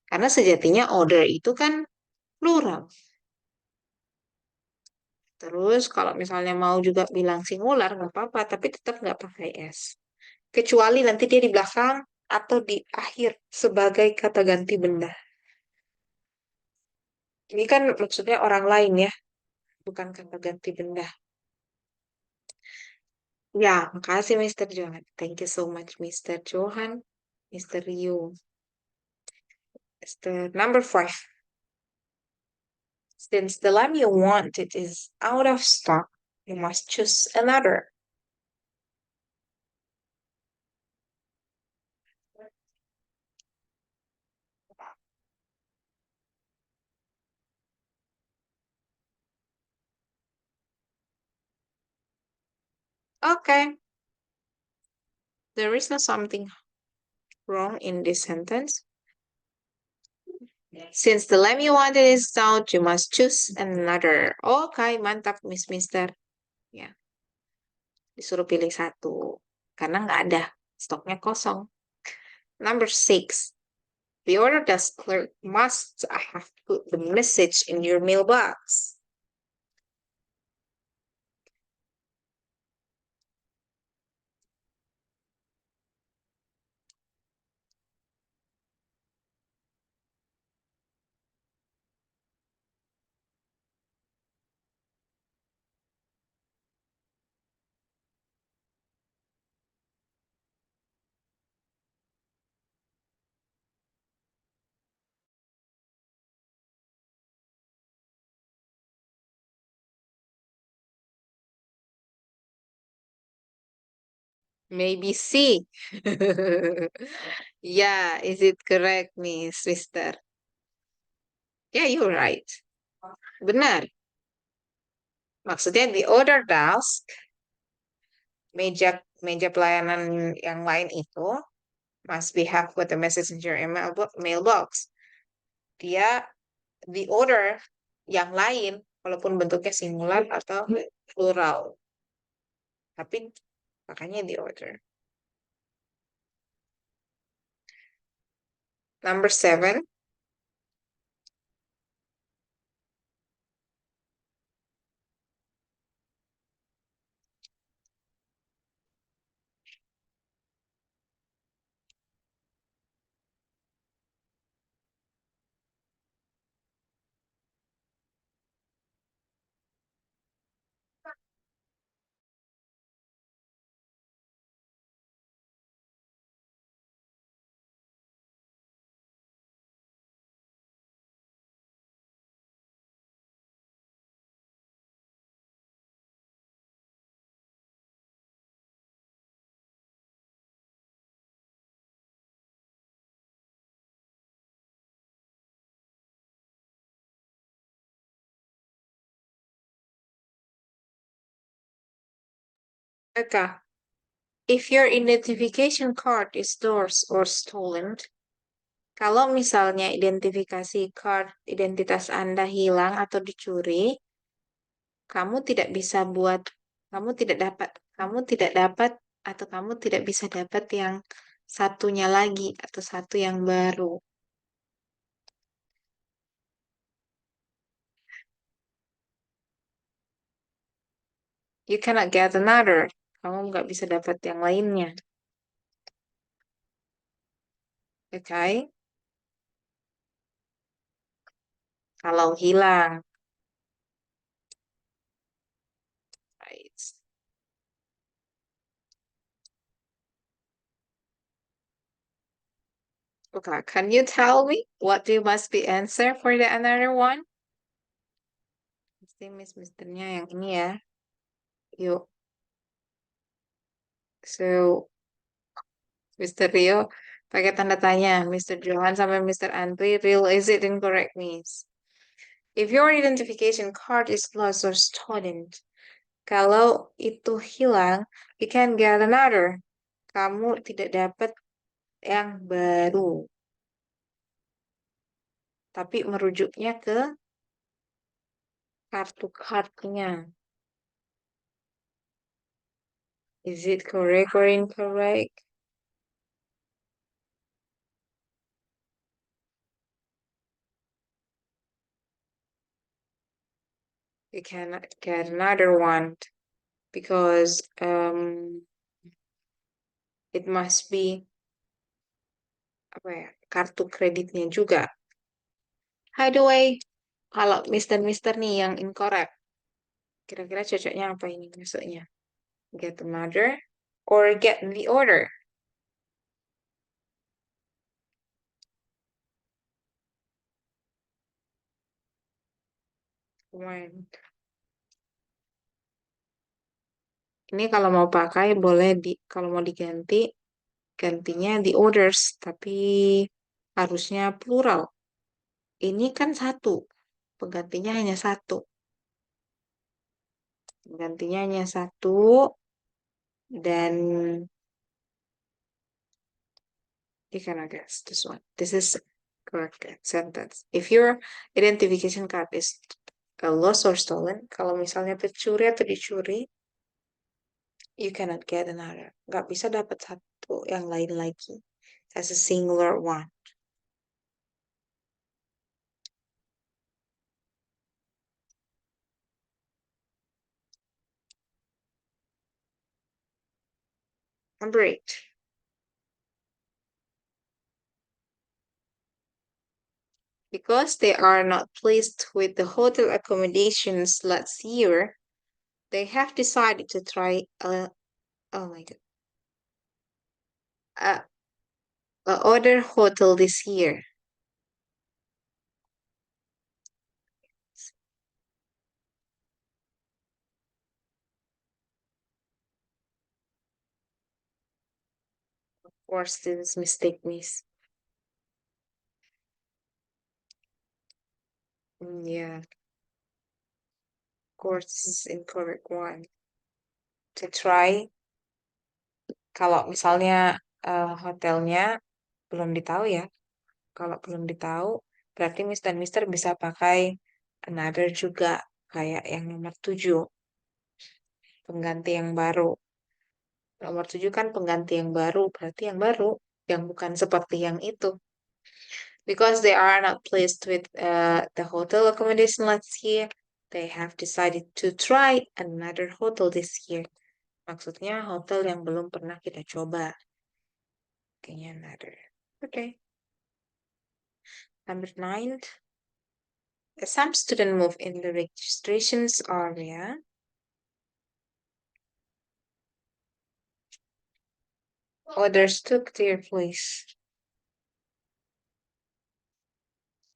Karena sejatinya order itu kan plural. Terus kalau misalnya mau juga bilang singular nggak apa-apa, tapi tetap nggak pakai s. Kecuali nanti dia di belakang atau di akhir sebagai kata ganti benda. Ini kan maksudnya orang lain ya, bukan kata ganti benda. Ya, makasih Mr. Johan. Thank you so much, Mr. Johan. Mr. Rio. Mr. Number 5. Since the lamb you wanted is out of stock, you must choose another. Okay, there is no something wrong in this sentence. Since the lamb you wanted is out, you must choose another. Okay, mantap, Miss Mister. Ya, disuruh pilih satu. Karena nggak ada, stoknya kosong. Number 6. The order desk clerk must have put the message in your mailbox. Maybe C. Yeah, is it correct, Miss Mister? Yeah, you're right. Benar. Maksudnya the order desk, meja meja pelayanan yang lain itu must be have with the message in your mailbox. Dia the order yang lain, walaupun bentuknya singular atau plural, tapi makanya the order. Number 7. Eka, if your identification card is lost or stolen, kalau misalnya identifikasi card identitas Anda hilang atau dicuri, kamu tidak bisa buat, kamu tidak dapat atau kamu tidak bisa dapat yang satunya lagi atau satu yang baru. You cannot get another. Kamu nggak bisa dapat yang lainnya. Oke? Okay? Kalau hilang. Right. Okay, can you tell me what you must be answer for the another one? Mesti misternya yang ini ya. Yuk. So, Mr. Rio, Pakai tanda tanya, Mr. Johan sama Mr. Andri, real is it incorrect, Miss? If your identification card is lost or stolen, kalau itu hilang, you can get another. Kamu tidak dapat yang baru, tapi merujuknya ke kartu cardnya. Is it correct or incorrect? You cannot get another one because it must be apa ya, kartu kreditnya juga. By the way, kalau Mister nih yang incorrect, kira-kira cocoknya apa ini maksudnya? Get another or get the order? One. Ini kalau mau pakai boleh kalau mau diganti gantinya di orders, tapi harusnya plural. Ini kan satu, penggantinya hanya satu. Penggantinya hanya satu, dan you cannot guess this one. This is correct sentence. If your identification card is lost or stolen, kalau misalnya pencuri atau dicuri, you cannot get another. Nggak bisa dapat satu yang lain lagi. As a singular one. Number 8. Because they are not pleased with the hotel accommodations last year, they have decided to try oh my god, a other hotel this year. Of course, this is mistake, miss. Yeah, of course, this is incorrect one. To try, kalau misalnya hotelnya belum ditahu ya. Kalau belum ditahu, berarti Miss dan Mister bisa pakai another juga, kayak yang nomor 7, pengganti yang baru. Nomor 7 kan pengganti yang baru, berarti yang baru, yang bukan seperti yang itu. Because they are not pleased with the hotel accommodation last year, they have decided to try another hotel this year. Maksudnya hotel yang belum pernah kita coba. Kayaknya another. Okay. Number 9. Some student move in the registrations area. Others took their place.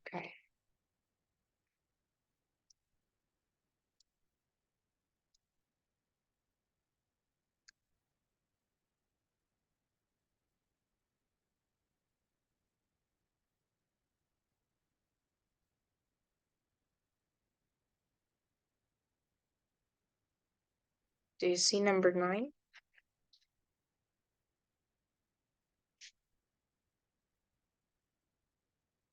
Okay. Do you see number 9?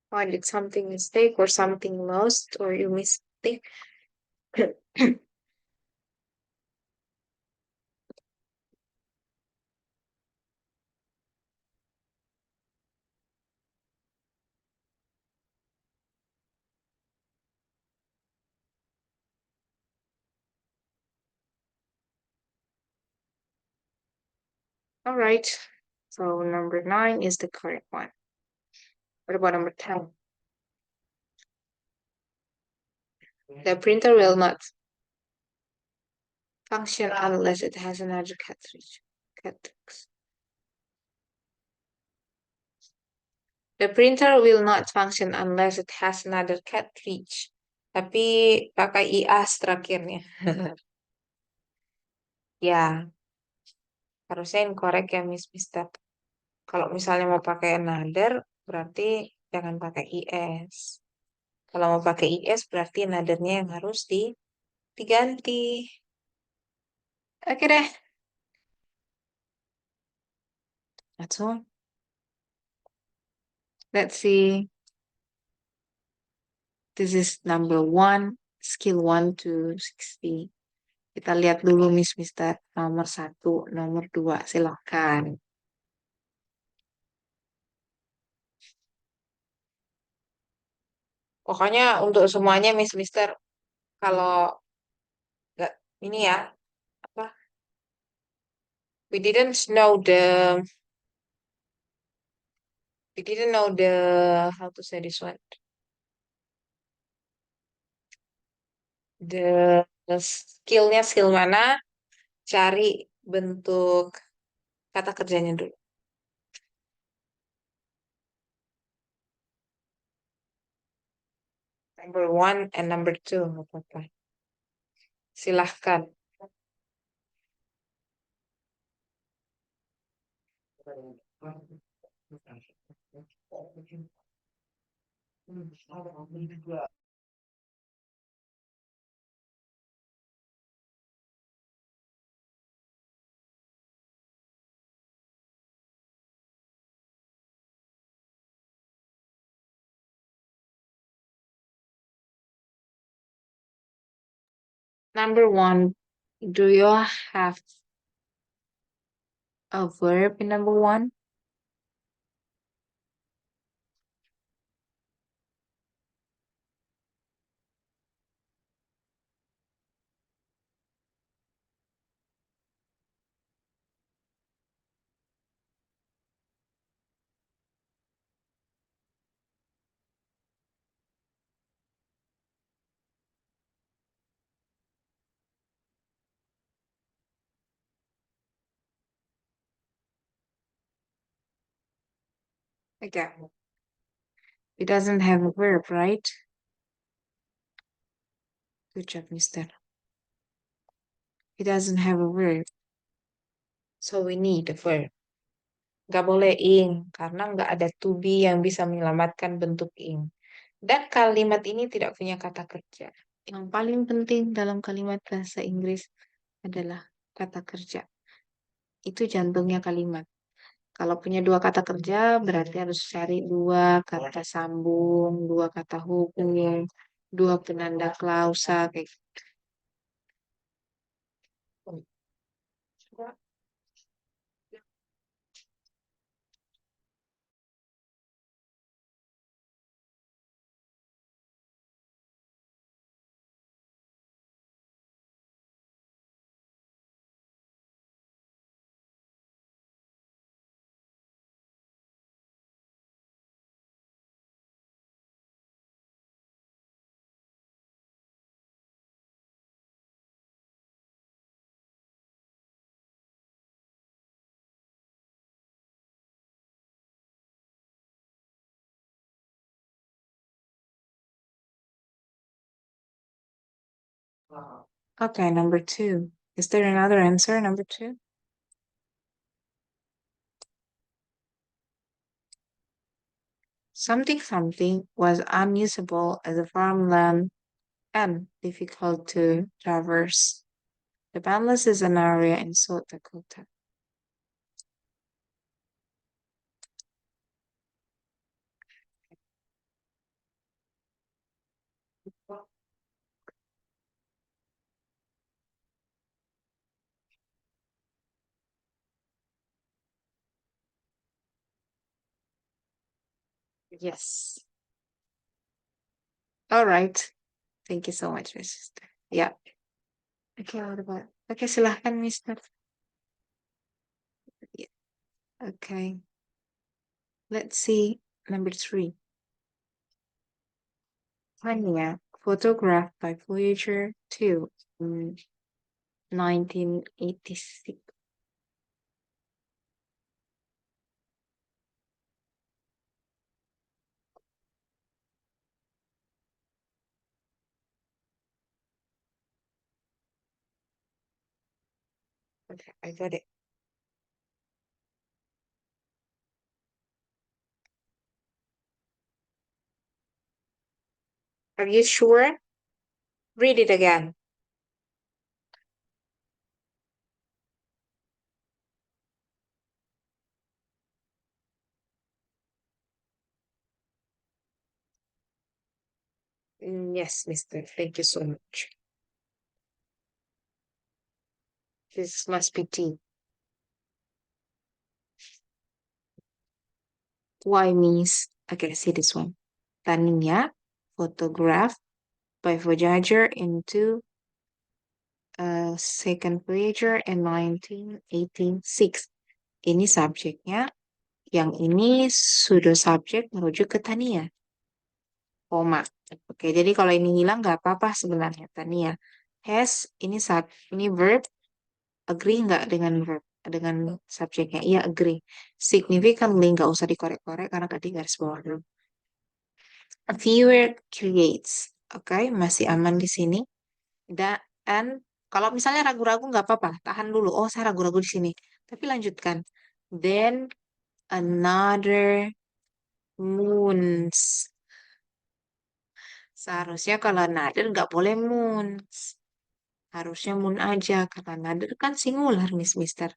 Why did something mistake or something lost or you mistake? All right. So number 9 is the correct one. What about number 10? The printer will not function unless it has another cartridge. The printer will not function unless it has another cartridge. Tapi pakai IAS terakhirnya. Ya, harusnya incorrect ya, Miss Mister. Kalau misalnya mau pakai another, berarti jangan pakai is. Kalau mau pakai is, berarti another-nya yang harus diganti. Oke deh, that's all. Let's see. This is number one, skill 1 to 60. Kita lihat dulu Mister. Nomor satu, nomor dua. Silakan. Pokoknya untuk semuanya Mister. Kalau nggak ini ya, apa? We didn't know the how to say this one. The skillnya skill mana? Cari bentuk kata kerjanya dulu. Number one and number two, nggak apa-apa. Silahkan. Number one, do you have a verb in number one? Okay. It doesn't have a verb, right? Good job, Mister. It doesn't have a verb. So we need a verb. Nggak boleh ing, karena nggak ada to be yang bisa menyelamatkan bentuk ing. Dan kalimat ini tidak punya kata kerja. Yang paling penting dalam kalimat bahasa Inggris adalah kata kerja. Itu jantungnya kalimat. Kalau punya dua kata kerja, berarti harus cari dua kata sambung, dua kata hubung, dua penanda klausa, kayak gitu. Okay, number two. Is there another answer, number two? Something was unusable as a farmland and difficult to traverse. The Panless is an area in South Dakota. Yes. All right. Thank you so much, my sister. Yeah. Okay, what about? Okay, silahkan, Mister. Yeah. Okay. Let's see. Number three. Tanya, photographed by Voyager 2 in 1986. Okay, I got it. Are you sure? Read it again. Yes, mister. Thank you so much. This must be T. Why means, okay, see this one. Tania photographed by Voyager into second Voyager in 1986. Ini subjeknya, yang ini pseudo subjek merujuk ke Tania, koma. Oke, jadi kalau ini hilang nggak apa-apa sebenarnya. Tania has ini verb, agree nggak dengan verb dengan subjeknya? Iya agree. Significantly nggak usah dikorek-korek karena tadi garis bawah dulu. A viewer creates. Oke, masih aman di sini. Dan kalau misalnya ragu-ragu nggak apa-apa, tahan dulu. Oh, saya ragu-ragu di sini. Tapi lanjutkan. Then another moons. Seharusnya kalau another nggak boleh moons. Harusnya moon aja karena another kan singular, Mister.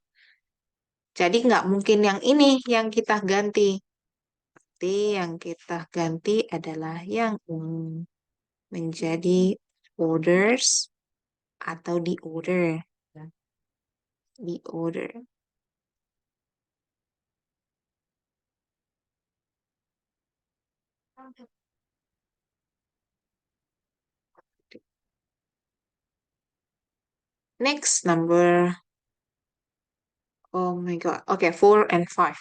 Jadi nggak mungkin yang ini yang kita ganti. Tapi yang kita ganti adalah yang menjadi orders atau di order. Di order. Next number. Oh my God. Okay, 4 and 5.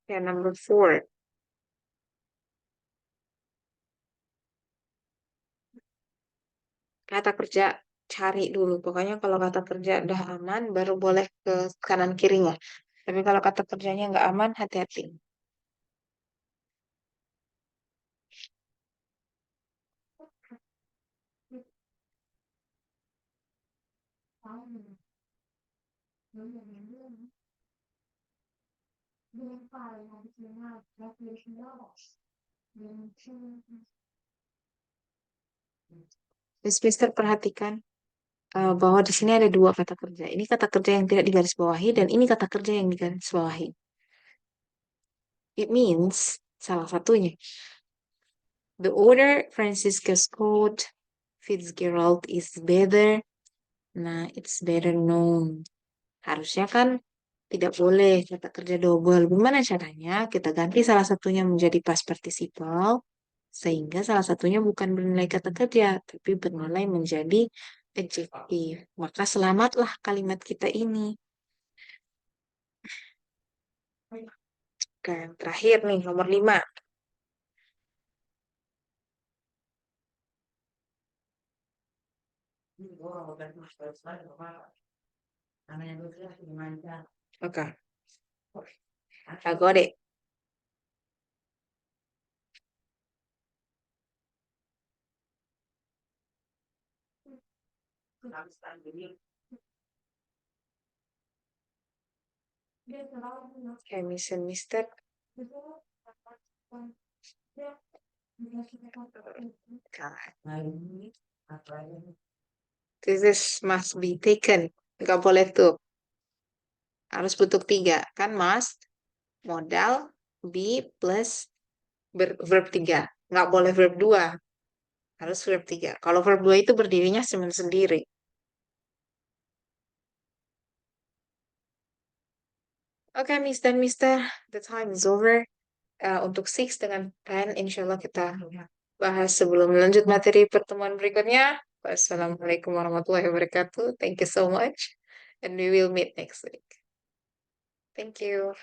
Ya, number 4. Kata kerja cari dulu. Pokoknya kalau kata kerja udah aman, baru boleh ke kanan kirinya. Tapi kalau kata kerjanya nggak aman, hati-hati. Mister perhatikan bahwa di sini ada dua kata kerja. Ini kata kerja yang tidak digarisbawahi dan ini kata kerja yang digarisbawahi. It means salah satunya. The order Francisca Scott Fitzgerald is better. Nah, it's better known. Harusnya kan tidak boleh kata kerja double. Gimana caranya? Kita ganti salah satunya menjadi past participle, sehingga salah satunya bukan bernilai kata kerja, tapi bernilai menjadi adjective. Maka selamatlah kalimat kita ini. Oke, yang terakhir nih, nomor 5. Oke, I got it. Okay, Miss and Mister. This must be taken. Nggak boleh tuh. Harus butuh 3. Kan must, modal, be plus verb 3. Nggak boleh verb 2. Harus verb 3. Kalau verb 2 itu berdirinya sendiri. Oke, Miss dan Mister. The time is over. Untuk 6 dengan 10, insya Allah kita bahas sebelum lanjut materi pertemuan berikutnya. Wassalamualaikum warahmatullahi wabarakatuh. Thank you so much. And we will meet next week. Thank you.